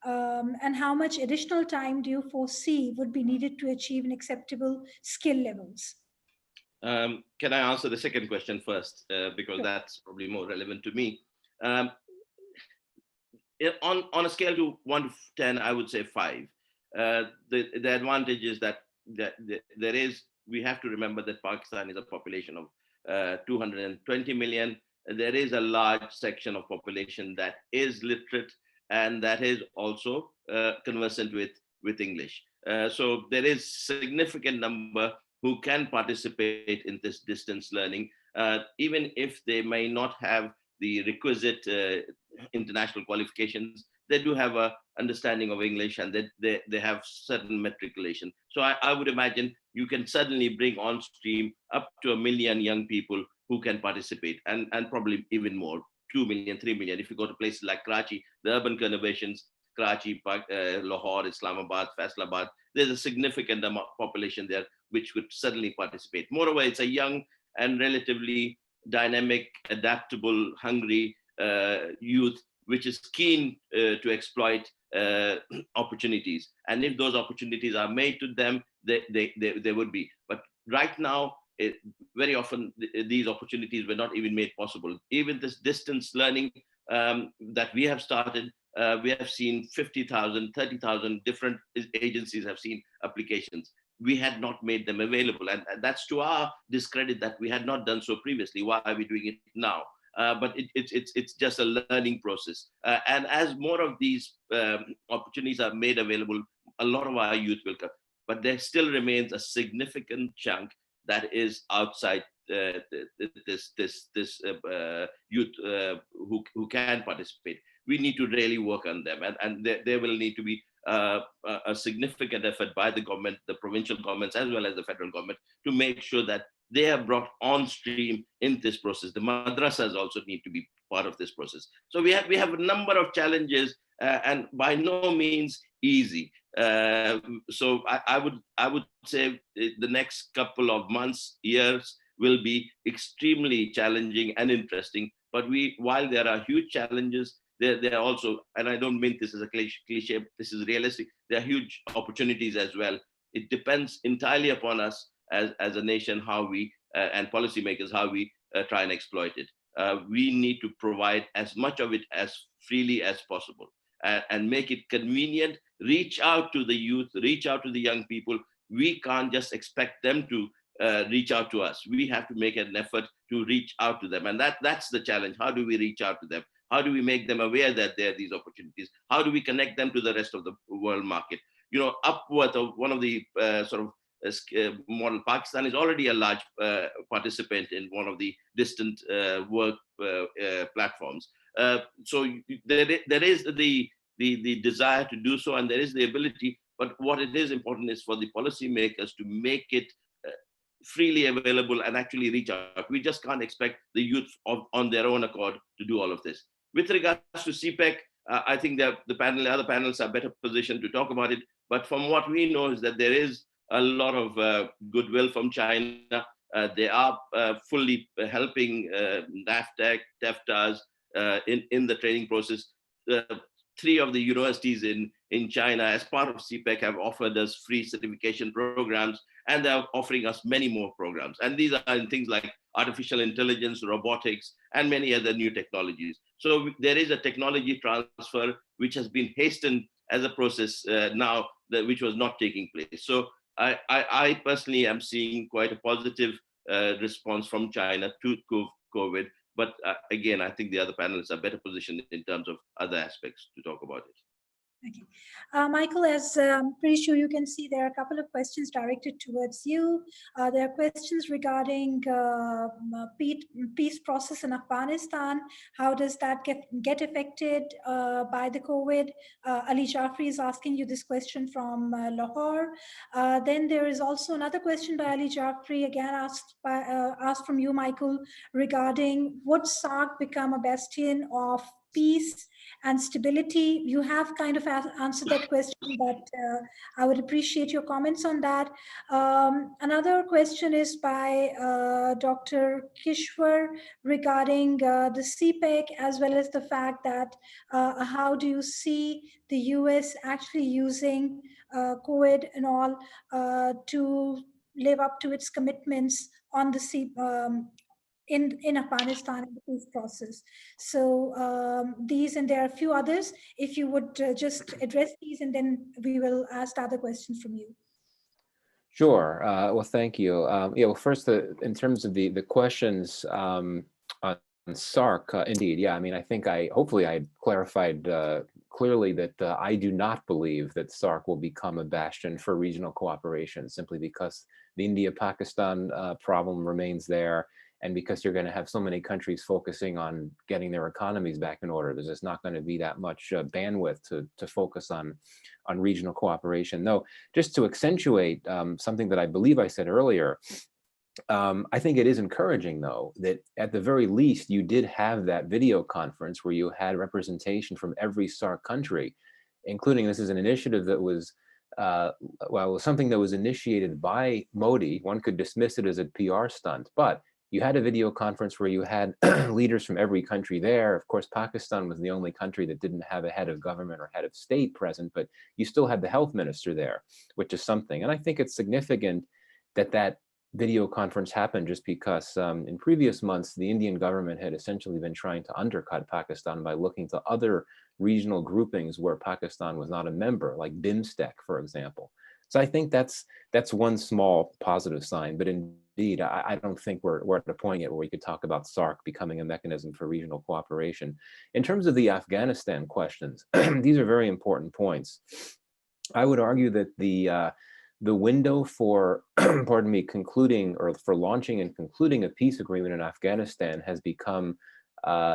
And how much additional time do you foresee would be needed to achieve an acceptable skill levels? Can I answer the second question first? Because that's probably more relevant to me. On a scale to 1 to 10, I would say 5. The advantage is that we have to remember that Pakistan is a population of 220 million. There is a large section of population that is literate and that is also conversant with English. So there is significant number who can participate in this distance learning, even if they may not have the requisite international qualifications. They do have a understanding of English, and they have certain matriculation. So I would imagine you can suddenly bring on stream up to 1 million young people who can participate, and probably even more, 2 million, 3 million. If you go to places like Karachi, the urban conurbations, Karachi, Lahore, Islamabad, Faisalabad, there's a significant population there which would suddenly participate. Moreover, it's a young and relatively dynamic, adaptable, hungry youth, which is keen to exploit opportunities. And if those opportunities are made to them, they would be. But right now, very often these opportunities were not even made possible. Even this distance learning that we have started, we have seen 50,000, 30,000 different agencies have seen applications. We had not made them available. And that's to our discredit that we had not done so previously. Why are we doing it now? But it's just a learning process. And as more of these opportunities are made available, a lot of our youth will come. But there still remains a significant chunk that is outside this youth who can participate. We need to really work on them, and there will need to be a significant effort by the government, the provincial governments, as well as the federal government, to make sure that they are brought on stream in this process. The madrasas also need to be part of this process. So we have a number of challenges, and by no means easy. So I would say the next couple of months, years will be extremely challenging and interesting. But while there are huge challenges, there are also, and I don't mean this as a cliche, this is realistic, there are huge opportunities as well. It depends entirely upon us as a nation, how we and policymakers, how we try and exploit it. We need to provide as much of it as freely as possible, and make it convenient. Reach out to the youth, reach out to the young people. We can't just expect them to reach out to us. We have to make an effort to reach out to them, and that's the challenge. How do we reach out to them? How do we make them aware that there are these opportunities? How do we connect them to the rest of the world market? Upwards of one of the model, Pakistan is already a large participant in one of the distant work platforms. So there is the desire to do so, and there is the ability. But what it is important is for the policymakers to make it freely available and actually reach out. We just can't expect the youth on their own accord to do all of this. With regards to CPEC, I think that the other panels are better positioned to talk about it. But from what we know is that there is a lot of goodwill from China. They are fully helping NAFTAC, TEFTAs in the training process. 3 of the universities in China, as part of CPEC, have offered us free certification programs, and they're offering us many more programs. And these are in things like artificial intelligence, robotics, and many other new technologies. So there is a technology transfer which has been hastened as a process now, which was not taking place. So I personally am seeing quite a positive response from China to COVID. But again, I think the other panelists are better positioned in terms of other aspects to talk about it. Okay. Michael, as I'm pretty sure you can see, there are a couple of questions directed towards you. There are questions regarding peace process in Afghanistan. How does that get affected by the COVID? Ali Jafri is asking you this question from Lahore. Then there is also another question by Ali Jafri, again asked from you, Michael, regarding would SARC become a bastion of peace and stability? You have kind of answered that question, but I would appreciate your comments on that. Another question is by Dr. Kishwar regarding the CPEC, as well as the fact that how do you see the US actually using COVID and all to live up to its commitments on the in Afghanistan in the peace process. So these, and there are a few others. If you would just address these, and then we will ask other questions from you. Sure. Well, thank you. Well, first, in terms of the questions on SARC, indeed, yeah. I mean, I think hopefully I clarified clearly that I do not believe that SARC will become a bastion for regional cooperation, simply because the India-Pakistan problem remains there, and because you're going to have so many countries focusing on getting their economies back in order. There's just not going to be that much bandwidth to focus on regional cooperation. No, just to accentuate something that I believe I said earlier, I think it is encouraging, though, that at the very least you did have that video conference where you had representation from every SARC country, including, this is an initiative that was something that was initiated by Modi. One could dismiss it as a PR stunt, but you had a video conference where you had leaders from every country there. Of course, Pakistan was the only country that didn't have a head of government or head of state present, but you still had the health minister there, which is something. And I think it's significant that video conference happened, just because in previous months, the Indian government had essentially been trying to undercut Pakistan by looking to other regional groupings where Pakistan was not a member, like BIMSTEC, for example. So I think that's one small positive sign, but indeed, I don't think we're at a point yet where we could talk about SARC becoming a mechanism for regional cooperation. In terms of the Afghanistan questions, these are very important points. I would argue that the window for, pardon me, concluding, or for launching and concluding a peace agreement in Afghanistan has become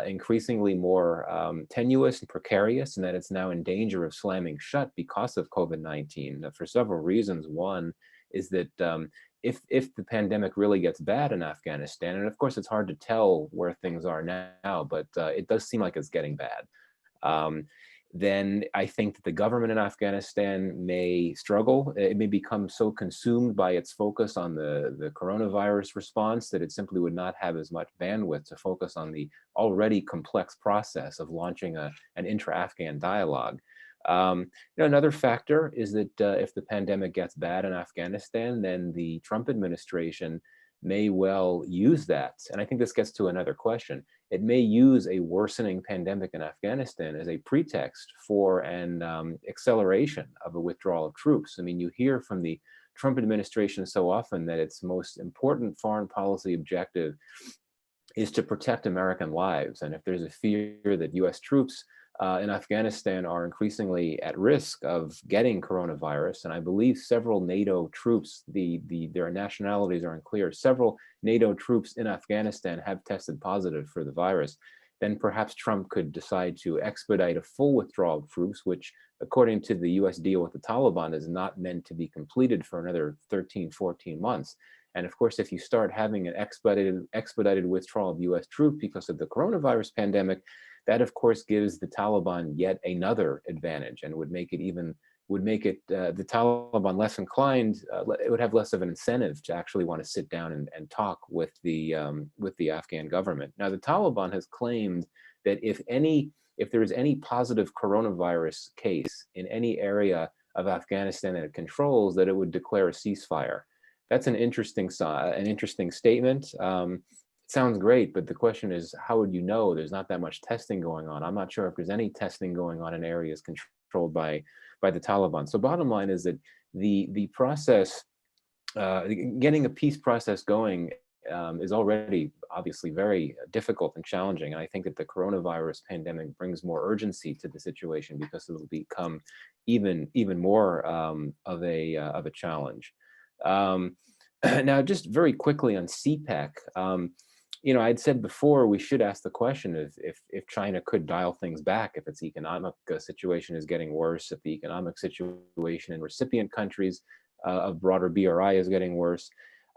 increasingly more tenuous and precarious, and that it's now in danger of slamming shut because of COVID-19 for several reasons. One is that if the pandemic really gets bad in Afghanistan, and of course it's hard to tell where things are now, but it does seem like it's getting bad. Um, then I think that the government in Afghanistan may struggle. It may become so consumed by its focus on the coronavirus response that it simply would not have as much bandwidth to focus on the already complex process of launching an intra-Afghan dialogue. Another factor is that if the pandemic gets bad in Afghanistan, then the Trump administration may well use that. And I think this gets to another question. It may use a worsening pandemic in Afghanistan as a pretext for an acceleration of a withdrawal of troops. I mean, you hear from the Trump administration so often that its most important foreign policy objective is to protect American lives. And if there's a fear that US troops in Afghanistan are increasingly at risk of getting coronavirus, and I believe several NATO troops, their nationalities are unclear, several NATO troops in Afghanistan have tested positive for the virus, then perhaps Trump could decide to expedite a full withdrawal of troops, which according to the US deal with the Taliban is not meant to be completed for another 13, 14 months. And of course, if you start having an expedited withdrawal of US troops because of the coronavirus pandemic, that of course gives the Taliban yet another advantage and would make it the Taliban less inclined. It would have less of an incentive to actually want to sit down and talk with the Afghan government. Now, the Taliban has claimed that if there is any positive coronavirus case in any area of Afghanistan that it controls, that it would declare a ceasefire. That's an interesting statement. It sounds great, but the question is, how would you know? There's not that much testing going on. I'm not sure if there's any testing going on in areas controlled by the Taliban. So bottom line is that the process, getting a peace process going is already obviously very difficult and challenging. And I think that the coronavirus pandemic brings more urgency to the situation because it will become even more of a challenge. Now, just very quickly on CPEC, I'd said before we should ask the question of if China could dial things back, if its economic situation is getting worse, if the economic situation in recipient countries of broader BRI is getting worse.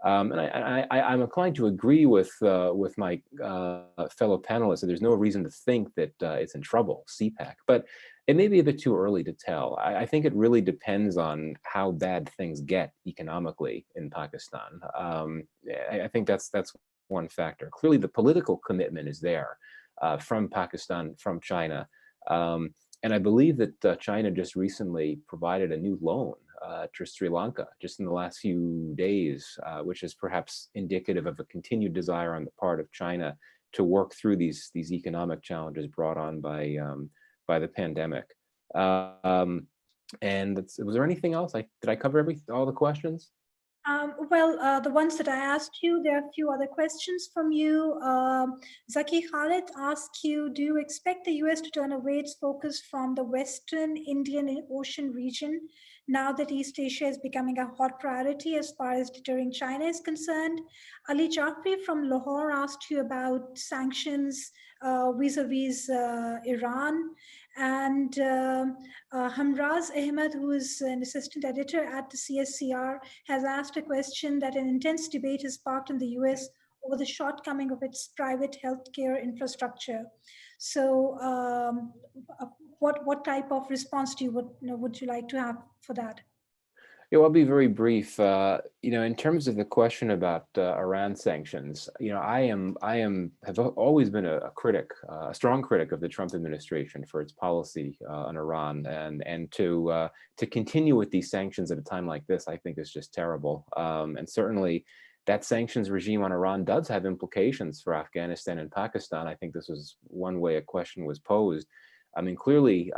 And I'm inclined to agree with my fellow panelists that there's no reason to think that it's in trouble, CPEC, but it may be a bit too early to tell. I think it really depends on how bad things get economically in Pakistan. I think that's one factor. Clearly, the political commitment is there from Pakistan, from China. And I believe that China just recently provided a new loan to Sri Lanka just in the last few days, which is perhaps indicative of a continued desire on the part of China to work through these economic challenges brought on by the pandemic. And was there anything else? Did I cover all the questions? The ones that I asked you, there are a few other questions from you. Zaki Khalid asks you, do you expect the US to turn away its focus from the Western Indian Ocean region now that East Asia is becoming a hot priority as far as deterring China is concerned? Ali Jafri from Lahore asked you about sanctions vis-a-vis Iran. And Hamraz Ahmed, who is an assistant editor at the CSCR, has asked a question that an intense debate has sparked in the US over the shortcoming of its private healthcare infrastructure. So what type of response would you like to have for that? Yeah, I'll be very brief. In terms of the question about Iran sanctions, I have always been a strong critic of the Trump administration for its policy on Iran, and to continue with these sanctions at a time like this, I think is just terrible. And certainly, that sanctions regime on Iran does have implications for Afghanistan and Pakistan. I think this was one way a question was posed. I mean, clearly.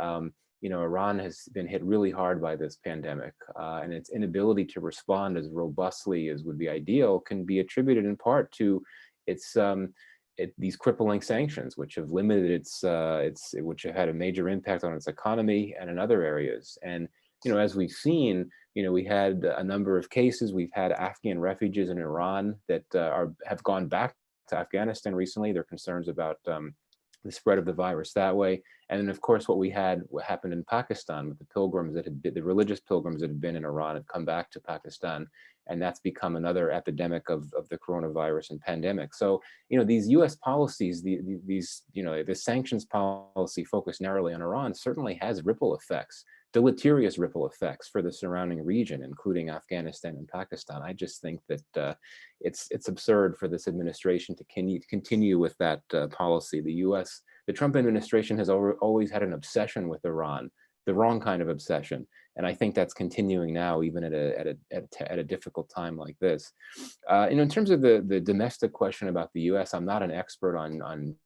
Iran has been hit really hard by this pandemic, and its inability to respond as robustly as would be ideal can be attributed in part to these crippling sanctions, which have limited which have had a major impact on its economy and in other areas. And as we've seen, we had a number of cases. We've had Afghan refugees in Iran that have gone back to Afghanistan recently. There are concerns about the spread of the virus that way. And then, of course, what happened in Pakistan with the religious pilgrims that had been in Iran have come back to Pakistan and that's become another epidemic of the coronavirus and pandemic. So, these U.S. policies, the sanctions policy focused narrowly on Iran certainly has ripple effects, deleterious ripple effects for the surrounding region, including Afghanistan and Pakistan. I just think that it's absurd for this administration to continue with that policy. The Trump administration has always had an obsession with Iran, the wrong kind of obsession. And I think that's continuing now, even at a difficult time like this. In terms of the domestic question about the U.S., I'm not an expert on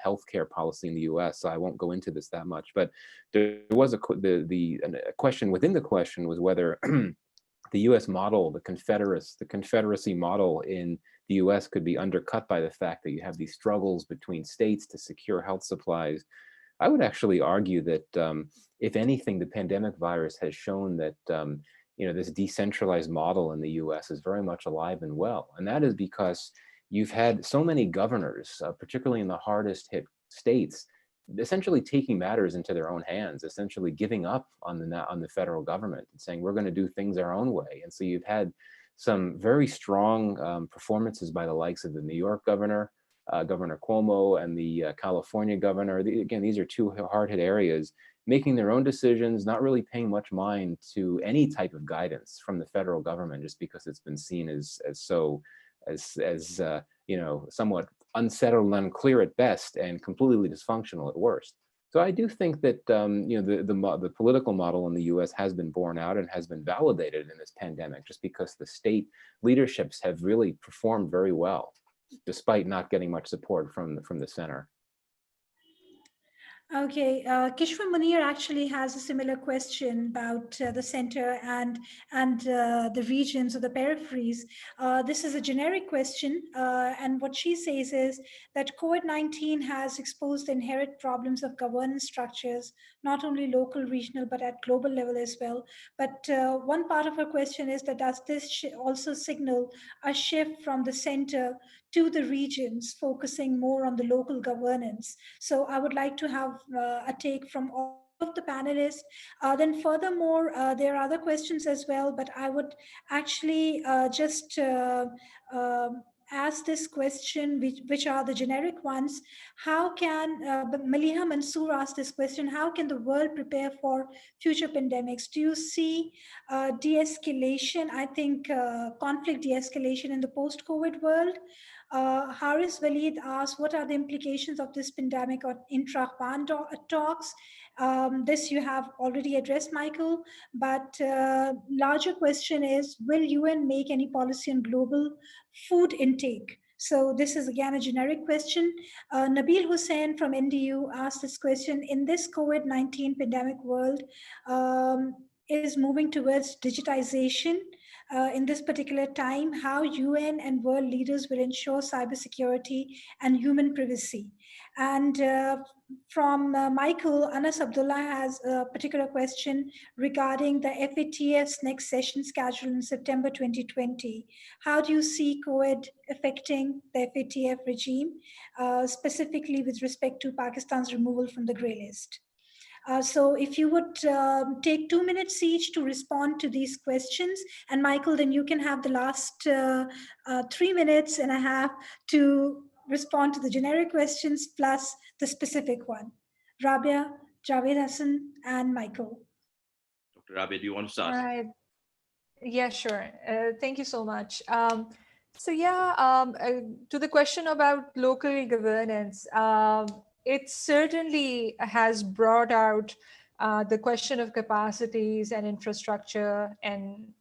healthcare policy in the U.S., so I won't go into this that much. But there was a question within the question was whether the U.S. model, the Confederacy model in the U.S. could be undercut by the fact that you have these struggles between states to secure health supplies. I would actually argue that, if anything, the pandemic virus has shown that this decentralized model in the U.S. is very much alive and well, and that is because you've had so many governors, particularly in the hardest hit states, essentially taking matters into their own hands, essentially giving up on the federal government and saying, we're going to do things our own way. And so you've had some very strong performances by the likes of the New York governor, Governor Cuomo, and the California governor. Again, these are two hard-hit areas, making their own decisions, not really paying much mind to any type of guidance from the federal government, just because it's been seen as somewhat unsettled and unclear at best, and completely dysfunctional at worst. So I do think that the political model in the U.S. has been borne out and has been validated in this pandemic, just because the state leaderships have really performed very well, despite not getting much support from the center. Okay, Kishwa Munir actually has a similar question about the center and the regions or the peripheries. This is a generic question, and what she says is that COVID-19 has exposed the inherent problems of governance structures, not only local, regional, but at global level as well. But one part of her question is that does this also signal a shift from the center to the regions, focusing more on the local governance? So I would like to have a take from all of the panelists. Then furthermore, there are other questions as well, but I would actually just ask this question, which are the generic ones. How can, Maliha Mansoor asked this question, how can the world prepare for future pandemics? Do you see de-escalation, I think conflict de-escalation in the post-COVID world? Haris Walid asked, what are the implications of this pandemic on intra-Afghan talks? This you have already addressed, Michael, but larger question is, will UN make any policy on global food intake? So this is again a generic question. Nabil Hussain from NDU asked this question, in this COVID-19 pandemic world, is moving towards digitization. In this particular time, how UN and world leaders will ensure cybersecurity and human privacy. And from Michael, Anas Abdullah has a particular question regarding the FATF's next session schedule in September 2020. How do you see COVID affecting the FATF regime, specifically with respect to Pakistan's removal from the grey list? So if you would take 2 minutes each to respond to these questions, and Michael, then you can have the last 3.5 minutes to respond to the generic questions plus the specific one. Rabia, Javed Hassan, and Michael. Dr. Rabia, do you want to start? All right. Yeah, sure. Thank you so much. To the question about local governance, it certainly has brought out the question of capacities and infrastructure, and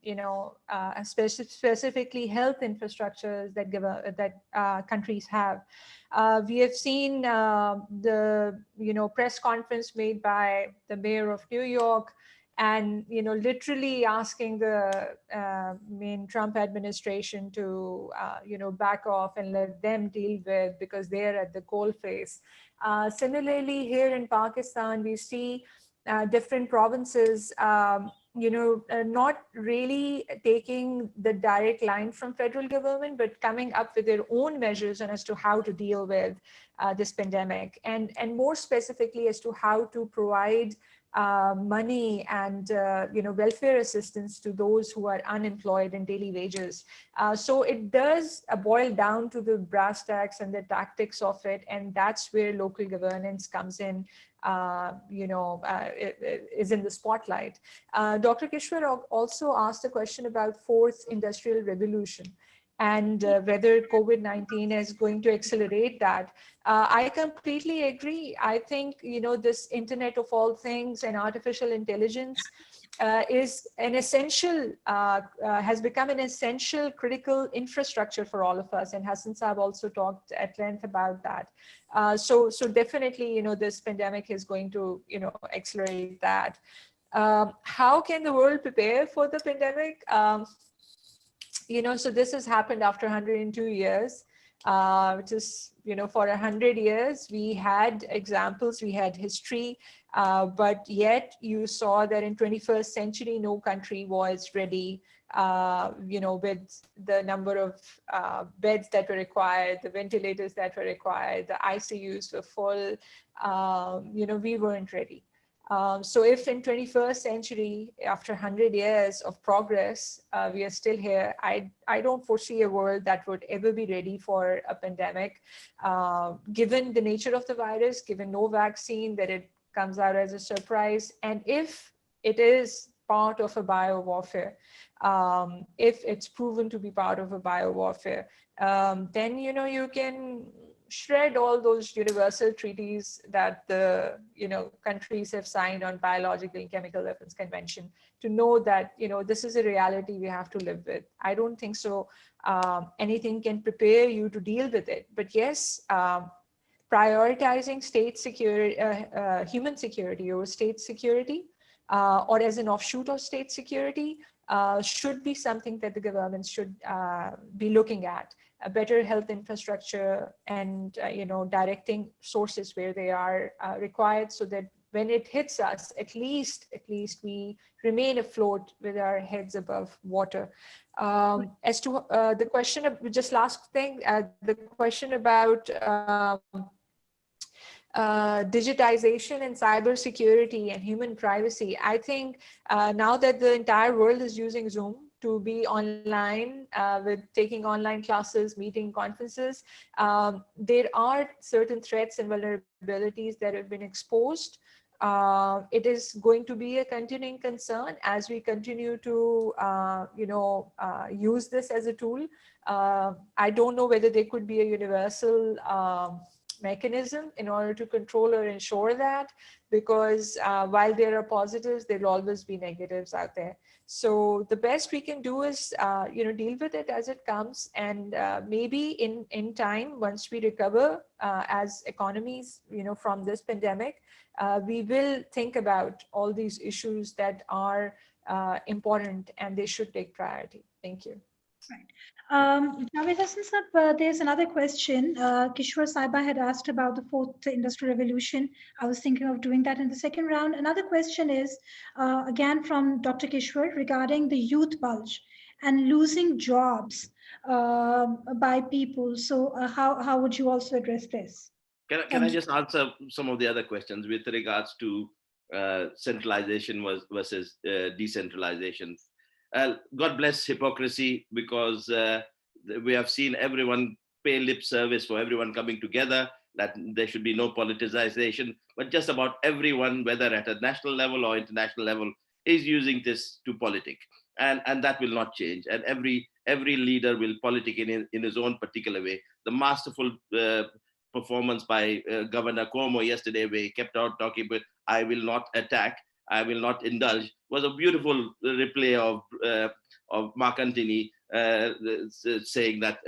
specifically health infrastructures that countries have. We have seen the press conference made by the mayor of New York, and literally asking the main Trump administration to back off and let them deal with, because they're at the coalface. Similarly, here in Pakistan, we see different provinces not really taking the direct line from federal government, but coming up with their own measures and as to how to deal with this pandemic, and more specifically as to how to provide money and welfare assistance to those who are unemployed and daily wages. So it does boil down to the brass tacks and the tactics of it, and that's where local governance comes in. Is in the spotlight. Dr. Kishwar also asked a question about fourth industrial revolution and whether COVID-19 is going to accelerate that. I completely agree. I think, this Internet of all things and artificial intelligence is an essential, has become an essential critical infrastructure for all of us. And Hassan Saab also talked at length about that. So definitely, this pandemic is going to, accelerate that. How can the world prepare for the pandemic? So this has happened after 102 years, which is, for 100 years, we had examples, we had history, but yet you saw that in 21st century, no country was ready, with the number of beds that were required, the ventilators that were required, the ICUs were full, we weren't ready. So if in 21st century, after 100 years of progress, we are still here, I don't foresee a world that would ever be ready for a pandemic, given the nature of the virus, given no vaccine, that it comes out as a surprise. And if it is part of a biowarfare, if it's proven to be part of a biowarfare, then, you can shred all those universal treaties that the countries have signed on biological and chemical weapons convention, to know that this is a reality we have to live with. I don't think so anything can prepare you to deal with it. But yes, prioritizing state security, human security over state security, or as an offshoot of state security, should be something that the government should be looking at. A better health infrastructure and directing sources where they are required, so that when it hits us, at least we remain afloat with our heads above water. As to the question of, just last thing, the question about digitization and cybersecurity and human privacy, I think now that the entire world is using Zoom to be online, with taking online classes, meeting, conferences, there are certain threats and vulnerabilities that have been exposed. It is going to be a continuing concern as we continue to, use this as a tool. I don't know whether there could be a universal mechanism in order to control or ensure that, because while there are positives, there will always be negatives out there. So the best we can do is, deal with it as it comes, and maybe in time, once we recover as economies, from this pandemic, we will think about all these issues that are important, and they should take priority. Thank you. Right. Javed Hassan Sab, there's another question. Kishwar Saiba had asked about the fourth industrial revolution. I was thinking of doing that in the second round. Another question is, again from Dr. Kishwar, regarding the youth bulge and losing jobs by people. So how would you also address this? Can I just answer some of the other questions with regards to centralization versus decentralization? God bless hypocrisy, because we have seen everyone pay lip service for everyone coming together, that there should be no politicization, but just about everyone, whether at a national level or international level, is using this to politic. And that will not change. And every leader will politic in his own particular way. The masterful performance by Governor Cuomo yesterday, where he kept out talking about, I will not attack, I will not indulge, was a beautiful replay of Mark Antony saying that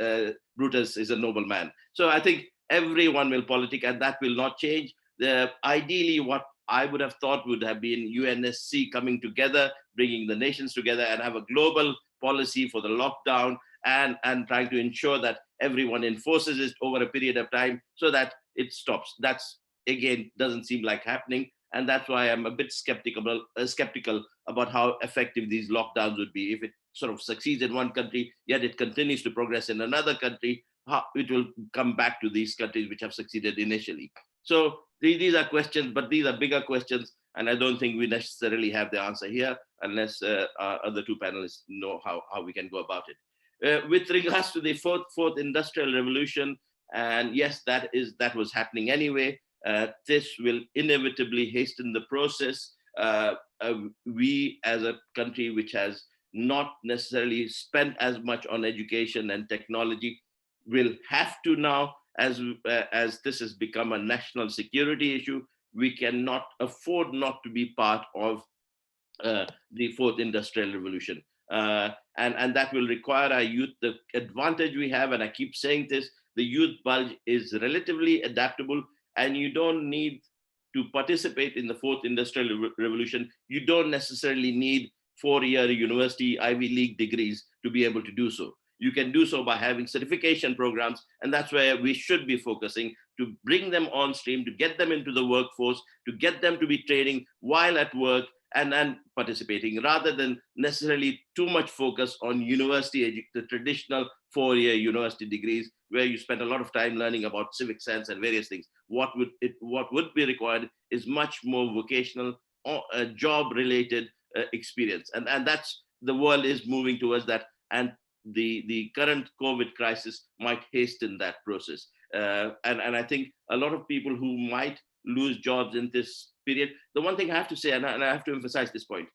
Brutus is a noble man. So I think everyone will politic, and that will not change. Ideally, what I would have thought would have been UNSC coming together, bringing the nations together, and have a global policy for the lockdown, and trying to ensure that everyone enforces it over a period of time so that it stops. That's, again, doesn't seem like happening. And that's why I'm a bit skeptical about how effective these lockdowns would be. If it sort of succeeds in one country, yet it continues to progress in another country, how it will come back to these countries which have succeeded initially. So these are questions, but these are bigger questions. And I don't think we necessarily have the answer here unless our other two panelists know how we can go about it. With regards to the fourth industrial revolution, and yes, that was happening anyway. This will inevitably hasten the process. We, as a country which has not necessarily spent as much on education and technology, will have to now, as this has become a national security issue, we cannot afford not to be part of the fourth industrial revolution. And that will require our youth. The advantage we have, and I keep saying this, the youth bulge is relatively adaptable, and you don't need to participate in the fourth industrial revolution. You don't necessarily need 4-year university Ivy League degrees to be able to do so. You can do so by having certification programs, and that's where we should be focusing, to bring them on stream, to get them into the workforce, to get them to be training while at work, and participating, rather than necessarily too much focus on university, the traditional 4-year university degrees, where you spend a lot of time learning about civic sense and various things. What would be required is much more vocational or job-related experience, and that's, the world is moving towards that, and the current COVID crisis might hasten that process. And I think a lot of people who might lose jobs in this period. The one thing I have to say, and I have to emphasize this point,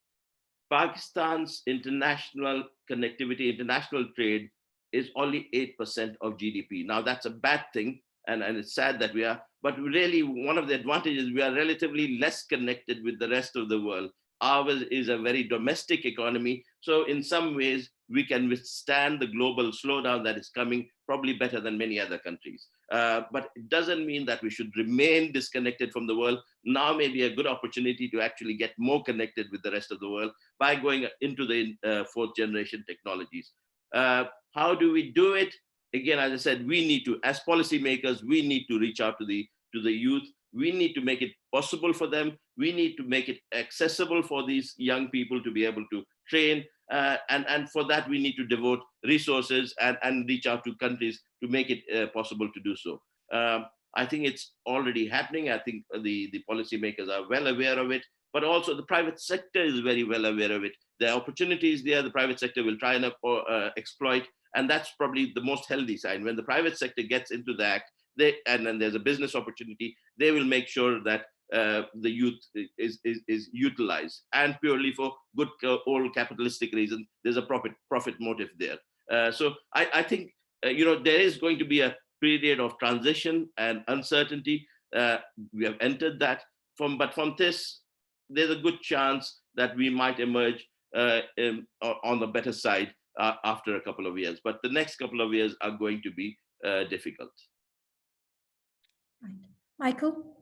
Pakistan's international connectivity, international trade is only 8% of GDP. Now that's a bad thing, and it's sad that we are, but really one of the advantages, we are relatively less connected with the rest of the world. Ours is a very domestic economy. So in some ways, we can withstand the global slowdown that is coming probably better than many other countries. But it doesn't mean that we should remain disconnected from the world. Now may be a good opportunity to actually get more connected with the rest of the world by going into the fourth generation technologies. How do we do it? Again, as I said, we need to, as policymakers, we need to reach out to the youth. We need to make it possible for them. We need to make it accessible for these young people to be able to train. And for that, we need to devote resources and reach out to countries to make it possible to do so. I think it's already happening. I think the policymakers are well aware of it, but also the private sector is very well aware of it. There are opportunities there, the private sector will try and exploit, and that's probably the most healthy sign. When the private sector gets into the act, and then there's a business opportunity, they will make sure that the youth is utilized, and purely for good old capitalistic reasons. There's a profit motive there. So I think there is going to be a period of transition and uncertainty. We have entered that. But from this, there's a good chance that we might emerge on the better side after a couple of years. But the next couple of years are going to be difficult. Right. Michael?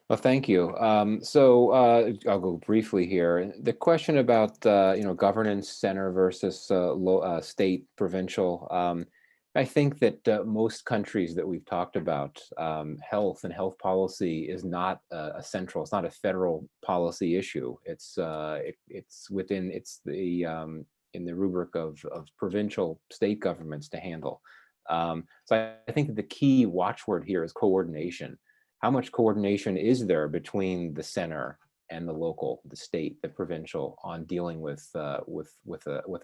Well, thank you. So I'll go briefly here. The question about governance, center versus state, provincial. I think that most countries that we've talked about, health and health policy is not a central. It's not a federal policy issue. It's in the rubric of provincial state governments to handle. So I think that the key watchword here is coordination. How much coordination is there between the center and the local, the state, the provincial, on dealing with a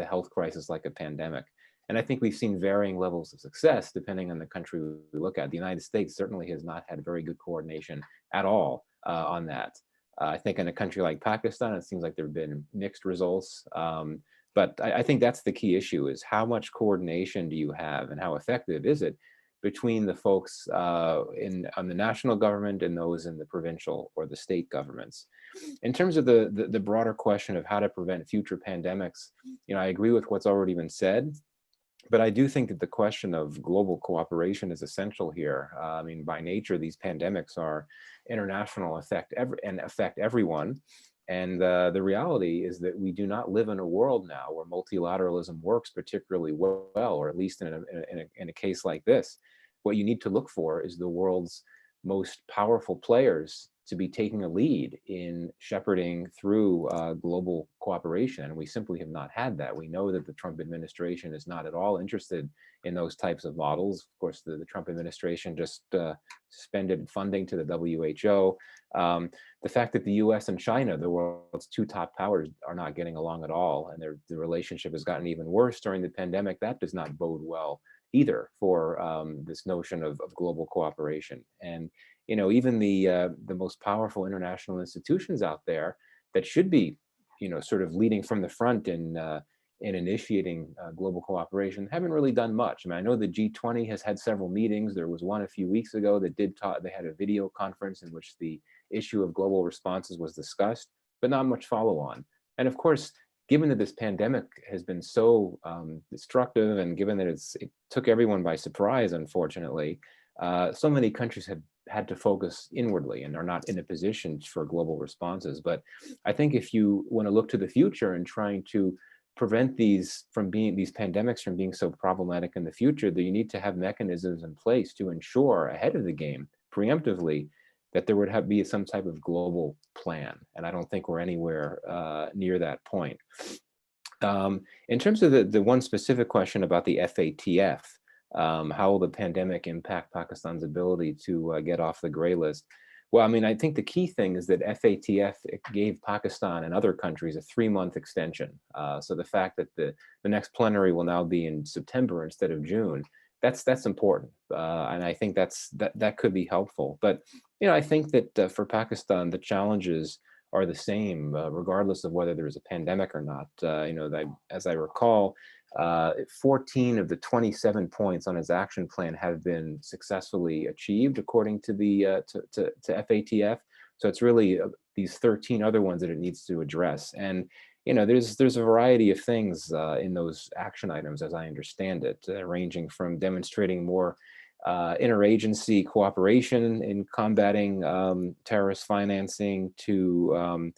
health crisis like a pandemic? And I think we've seen varying levels of success depending on the country we look at. The United States certainly has not had very good coordination at all on that. I think in a country like Pakistan, it seems like there have been mixed results. But I think that's the key issue, is how much coordination do you have and how effective is it between the folks on the national government and those in the provincial or the state governments. In terms of the broader question of how to prevent future pandemics, I agree with what's already been said, but I do think that the question of global cooperation is essential here. I mean, by nature, these pandemics are international, affect everyone. And the reality is that we do not live in a world now where multilateralism works particularly well, or at least in a case like this. What you need to look for is the world's most powerful players to be taking a lead in shepherding through global cooperation. And we simply have not had that. We know that the Trump administration is not at all interested in those types of models. Of course, the Trump administration just suspended funding to the WHO. The fact that the US and China, the world's two top powers, are not getting along at all, and the relationship has gotten even worse during the pandemic, that does not bode well either for this notion of global cooperation. And even the most powerful international institutions out there that should be, sort of leading from the front in initiating global cooperation haven't really done much. I mean, I know the G20 has had several meetings. There was one a few weeks ago that did talk. They had a video conference in which the issue of global responses was discussed, but not much follow-on. And of course, given that this pandemic has been so destructive, and given that it took everyone by surprise, unfortunately, so many countries have had to focus inwardly and are not in a position for global responses. But I think if you want to look to the future and trying to prevent these pandemics from being so problematic in the future, that you need to have mechanisms in place to ensure ahead of the game, preemptively, that there would be some type of global plan. And I don't think we're anywhere near that point. In terms of the one specific question about the FATF, how will the pandemic impact Pakistan's ability to get off the gray list? Well, I mean, I think the key thing is that FATF gave Pakistan and other countries a 3-month extension. So the fact that the next plenary will now be in September instead of June, that's important. And I think that could be helpful. But, I think that for Pakistan, the challenges are the same, regardless of whether there's a pandemic or not. As I recall, 14 of the 27 points on his action plan have been successfully achieved, according to the to FATF. So it's really these 13 other ones that it needs to address. And there's a variety of things in those action items, as I understand it, ranging from demonstrating more interagency cooperation in combating terrorist financing to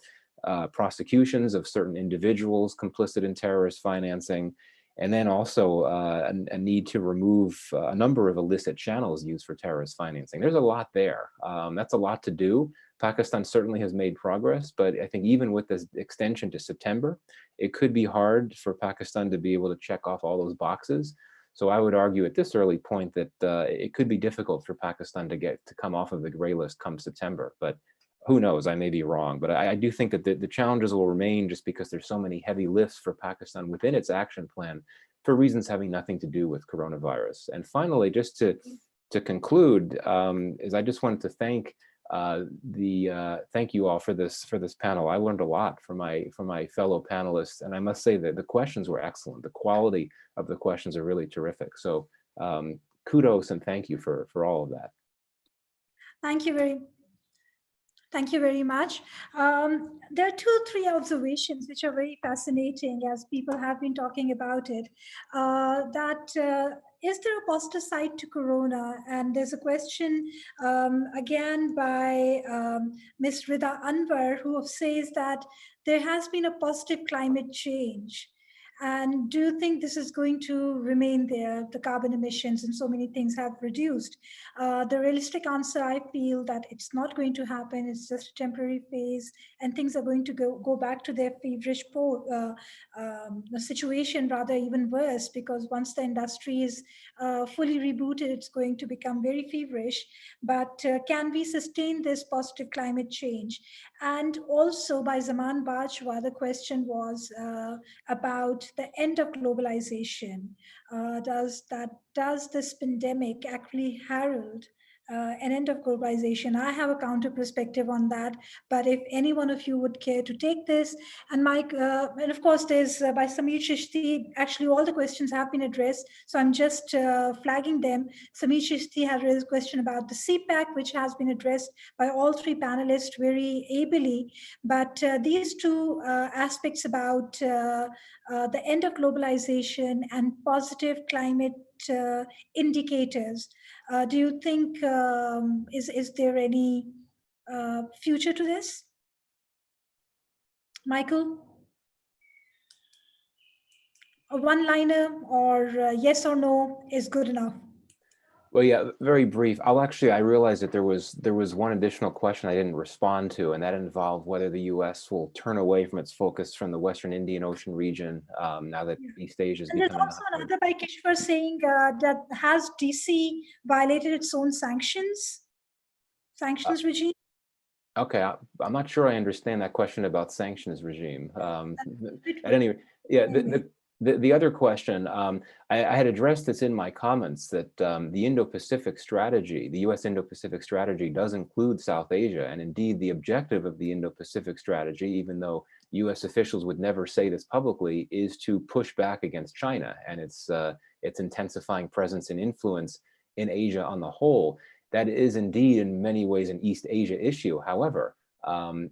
prosecutions of certain individuals complicit in terrorist financing, and then also a need to remove a number of illicit channels used for terrorist financing. There's a lot there. That's a lot to do. Pakistan certainly has made progress, but I think even with this extension to September, it could be hard for Pakistan to be able to check off all those boxes. So I would argue at this early point that it could be difficult for Pakistan to come off of the gray list come September. But who knows, I may be wrong. But I do think that the challenges will remain, just because there's so many heavy lifts for Pakistan within its action plan for reasons having nothing to do with coronavirus. And finally, just to conclude, is I just wanted to thank thank you all for this panel. I learned a lot from my fellow panelists, and I must say that the questions were excellent. The quality of the questions are really terrific. So kudos and thank you for all of that. Thank you very much. There are 2-3 observations which are very fascinating as people have been talking about it. Is there a positive side to Corona? And there's a question again by Ms. Rida Anwar, who says that there has been a positive climate change. And do you think this is going to remain there? The carbon emissions and so many things have reduced. The realistic answer, I feel that it's not going to happen. It's just a temporary phase, and things are going to go back to their feverish situation, rather even worse, because once the industry is fully rebooted, it's going to become very feverish. But can we sustain this positive climate change? And also by Zaman Bajwa, the question was about the end of globalization. Does this pandemic actually herald an end of globalization? I have a counter perspective on that, but if any one of you would care to take this. And Mike, and of course there's by Samir Chishti, actually all the questions have been addressed, so I'm just flagging them. Samir Chishti had raised a question about the CPAC, which has been addressed by all 3 panelists very ably, but these 2 aspects about the end of globalization and positive climate indicators, do you think is there any future to this? Michael? A one-liner or yes or no is good enough. Well, yeah, very brief. I realized that there was one additional question I didn't respond to, and that involved whether the U.S. will turn away from its focus from the Western Indian Ocean region now that Yeah. East Asia is And there's becoming a also hot button. another by Kishore saying that has DC violated its own sanctions regime? Okay, I'm not sure I understand that question about sanctions regime. Bit At any rate, yeah, anyway. the other question, I had addressed this in my comments that the Indo-Pacific strategy, the U.S. Indo-Pacific strategy does include South Asia. And indeed, the objective of the Indo-Pacific strategy, even though U.S. officials would never say this publicly, is to push back against China and its intensifying presence and influence in Asia on the whole. That is indeed in many ways an East Asia issue. However, the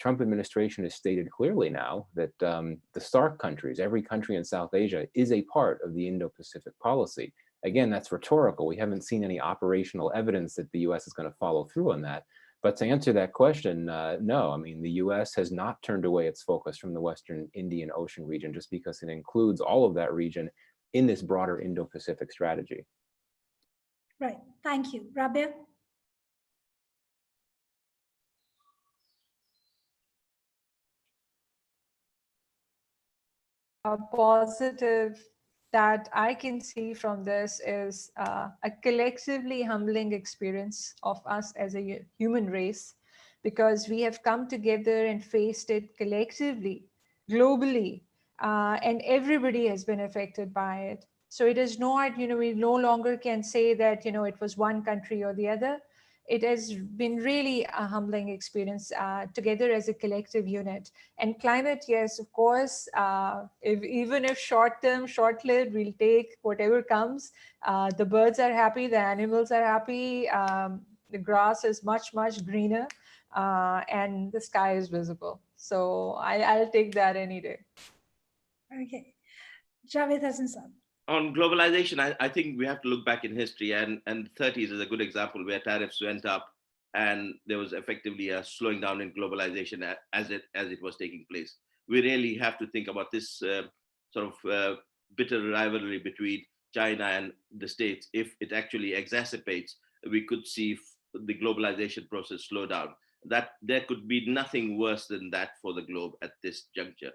Trump administration has stated clearly now that the SAARC countries, every country in South Asia, is a part of the Indo-Pacific policy. Again, that's rhetorical. We haven't seen any operational evidence that the U.S. is going to follow through on that. But to answer that question, no. I mean, the U.S. has not turned away its focus from the Western Indian Ocean region just because it includes all of that region in this broader Indo-Pacific strategy. Right. Thank you. Rabia? Positive that I can see from this is a collectively humbling experience of us as a human race, because we have come together and faced it collectively, globally, and everybody has been affected by it. So it is not, we no longer can say that, it was one country or the other. It has been really a humbling experience together as a collective unit. And climate, yes, of course, even if short-term, short-lived, we'll take whatever comes. The birds are happy, the animals are happy, the grass is much, much greener, and the sky is visible. So I'll take that any day. Okay. Javed Hassan Saab. On globalization, I think we have to look back in history, and the 30s is a good example where tariffs went up and there was effectively a slowing down in globalization as it was taking place. We really have to think about this sort of bitter rivalry between China and the States. If it actually exacerbates, we could see the globalization process slow down. That there could be nothing worse than that for the globe at this juncture.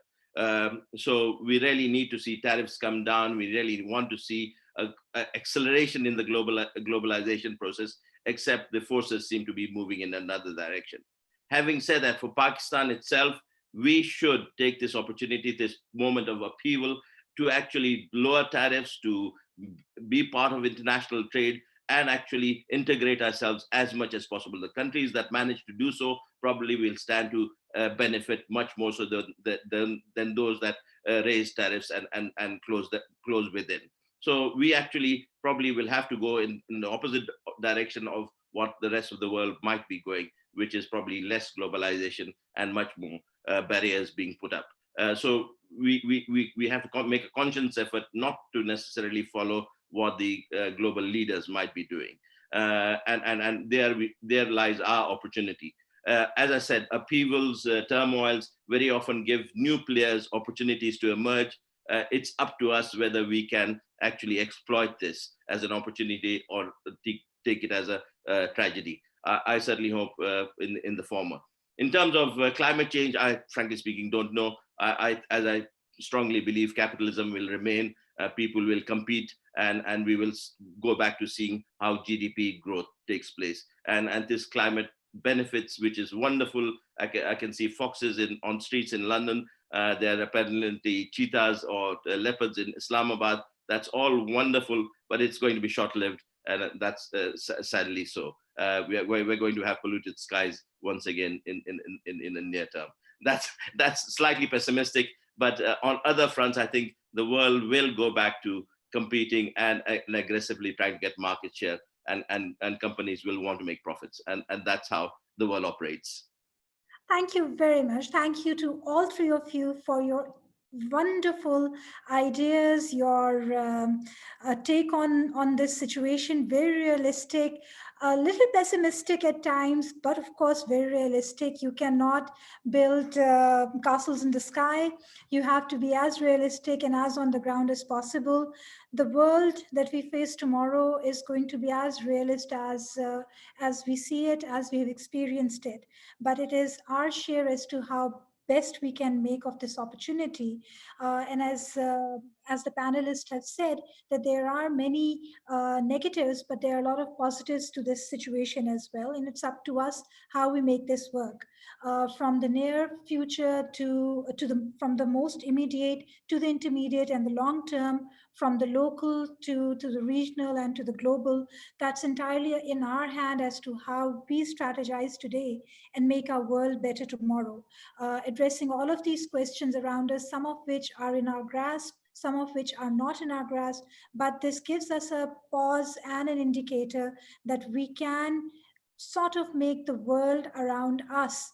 So we really need to see tariffs come down. We really want to see an acceleration in the globalization process, except the forces seem to be moving in another direction. Having said that, for Pakistan itself, we should take this opportunity, this moment of upheaval, to actually lower tariffs, to be part of international trade, and actually integrate ourselves as much as possible. The countries that manage to do so probably will stand to benefit much more so than those that raise tariffs and close within. So we actually probably will have to go in the opposite direction of what the rest of the world might be going, which is probably less globalization and much more barriers being put up. So we have to make a conscious effort not to necessarily follow what the global leaders might be doing. And there lies our opportunity. As I said, upheavals, turmoils very often give new players opportunities to emerge. It's up to us whether we can actually exploit this as an opportunity or take it as a tragedy. I certainly hope in the former. In terms of climate change, I frankly speaking don't know. As I strongly believe, capitalism will remain. People will compete, and we will go back to seeing how GDP growth takes place. And this climate benefits, which is wonderful. I can see foxes on streets in London. There are apparently cheetahs or leopards in Islamabad. That's all wonderful, but it's going to be short-lived, and that's sadly so. We're going to have polluted skies once again in the near term. That's slightly pessimistic, but on other fronts, I think the world will go back to competing and aggressively trying to get market share, and companies will want to make profits, and that's how the world operates. Thank you very much. Thank you to all three of you for your wonderful ideas, your take on this situation, very realistic, a little pessimistic at times, but of course very realistic. You cannot build castles in the sky. You have to be as realistic and as on the ground as possible. The world that we face tomorrow is going to be as realist as we see it, as we've experienced it. But it is our share as to how best we can make of this opportunity. And as the panelists have said, that there are many negatives, but there are a lot of positives to this situation as well. And it's up to us how we make this work. From the near future to the from the most immediate to the intermediate and the long term, from the local to the regional and to the global, that's entirely in our hand as to how we strategize today and make our world better tomorrow. Addressing all of these questions around us, some of which are in our grasp, some of which are not in our grasp, but this gives us a pause and an indicator that we can sort of make the world around us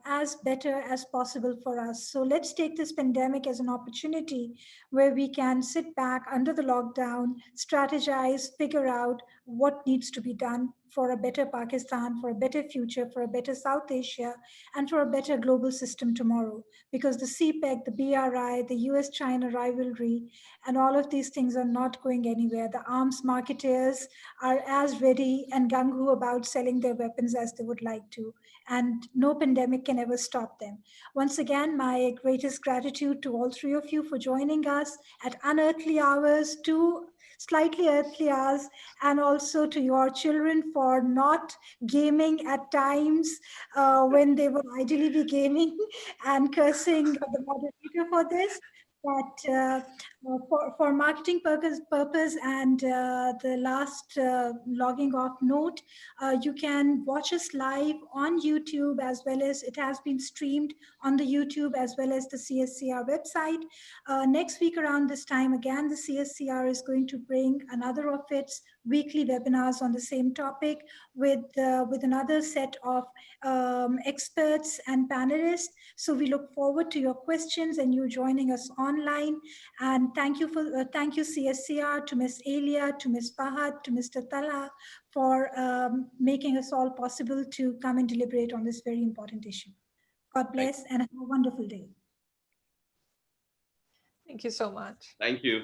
as better as possible for us. So let's take this pandemic as an opportunity where we can sit back under the lockdown, strategize, figure out what needs to be done for a better Pakistan, for a better future, for a better South Asia, and for a better global system tomorrow. Because the CPEC, the BRI, the US China rivalry, and all of these things are not going anywhere. The arms marketeers are as ready and gung ho about selling their weapons as they would like to. And no pandemic can ever stop them. Once again, my greatest gratitude to all three of you for joining us at unearthly hours, to slightly earthly hours, and also to your children for not gaming at times when they would ideally be gaming, and cursing the moderator for this. But for marketing purpose and the last logging off note, you can watch us live on YouTube, as well as it has been streamed on the YouTube as well as the CSCR website. Next week around this time, again, the CSCR is going to bring another of its weekly webinars on the same topic with another set of experts and panelists. So we look forward to your questions and you joining us online. And thank you CSCR, to Ms. Elia, to Ms. Fahad, to Mr. Talha for making us all possible to come and deliberate on this very important issue. God bless and have a wonderful day. Thank you so much. Thank you.